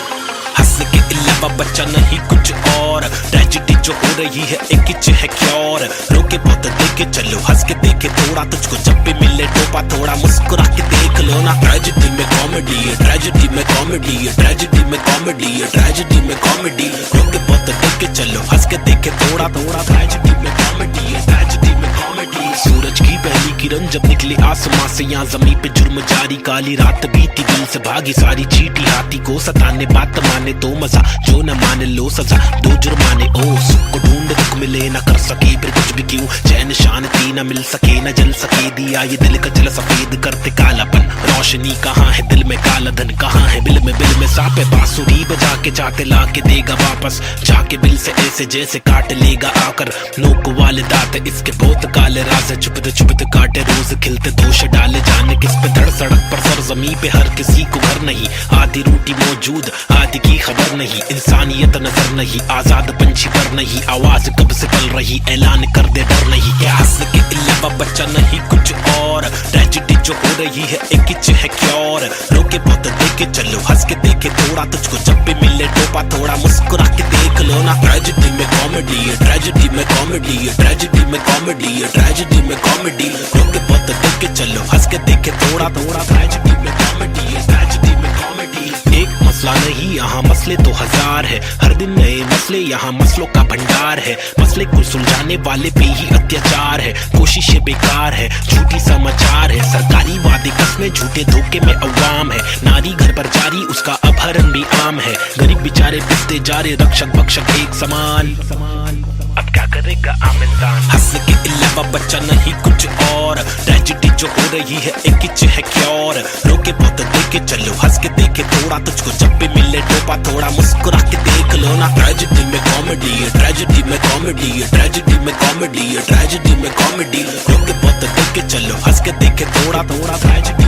S1: हंसने के अलावा बच्चा नहीं कुछ और, ट्रेजेडी जो हो रही है एक ही है क्या और, रोके बहुत देखे चलो हंस के देखे थोड़ा, तुझको जब भी मिले टोपा थोड़ा मुस्कुरा के देख लो ना, ट्रेजेडी में कॉमेडी कॉमेडी है, ट्रेजेडी में कॉमेडी है, ट्रेजेडी में कॉमेडी है, ट्रेजेडी में कॉमेडी। रोके बहुत देख के चलो, हंस के देखे थोड़ा थोड़ा, ट्रेजेडी में कॉमेडी है, ट्रेजेडी में कॉमेडी। सूरज की पहली किरण जब निकले आसमां से, यहाँ जमीन पे जुर्म जारी, काली रात बीती दिल से भागी सारी, चीटी हाथी को सताने, बात माने तो मजा, जो न माने लो सजा, दो जुर्माने। ओ सुख को ढूंढ दुख मिले ना कर सके फिर कुछ भी क्यों, चैन शांति न मिल सके न जल सके, दिया ये दिल का जल सफेद करते कालापन, रोशनी कहाँ है दिल में, काला धन कहाँ है बिल में सापे, बांसुरी बजा के चाहते ला के देगा वापस, जाके बिल से ऐसे जैसे काट लेगा आकर, नोक वाले दांत इसके बहुत काले राज है, चुपते काटे रोज खिलते दोष डाले, जाने किस पे धड़ सड़क पर सर जमी पे हर किसी को घर नहीं, आधी रोटी मौजूद आधी की खबर नहीं, इंसानियत नजर नहीं, आजाद पंछी पर नहीं, आवाज कब से पल रही, ऐलान कर दे डर नहीं, क्या हंस के अलावा बच्चा नहीं कुछ और, ट्रेजेडी जो हो रही है एक इच है क्योर, रोके बहुत देखे चलो, हंस के देखे थोड़ा, तुझको जब भी मिले टोपा थोड़ा, मुस्कुरा के देख लो ना, ट्रेजेडी में कॉमेडी है, ट्रेजेडी में कॉमेडी है, ट्रेजेडी में कॉमेडी है, ट्रेजेडी में कॉमेडी। रोके बहुत देखे चलो, हंस के देखे थोड़ा थोड़ा, ट्रेजेडी में कॉमेडी है, ट्रेजेडी में कॉमेडी। एक मसला नहीं यहाँ मसले तो हजार है, हर दिन नए मसले यहाँ मसलों का भंडार है, मसले को सुलझाने वाले पे ही अत्याचार है, कोशिशें बेकार है, झूठी समाचार है, सरकारी वादे कसमें झूठे धोखे में अवाम है, नारी घर पर जारी उसका अपहरण भी आम है, गरीब बेचारे पिसते जा रहे रक्षक भक्षक एक समान, अब क्या करेगा आम इंसान, हंस के अलावा बच्चा नहीं कुछ और, ट्रेजेडी जो हो रही है एक इच है क्योर, रोके बहुत देखे चलो, हंस के देखे थोड़ा, तुझको जब भी मिले टोपा थोड़ा, मुस्कुरा के देख लो ना, ट्रेजेडी में कॉमेडी है, ट्रेजेडी में कॉमेडी है, ट्रेजेडी में कॉमेडी है, ट्रेजेडी में कॉमेडी। रोके बहुत देखे चलो, हंस के देखे थोड़ा थोड़ा, ट्रेजेडी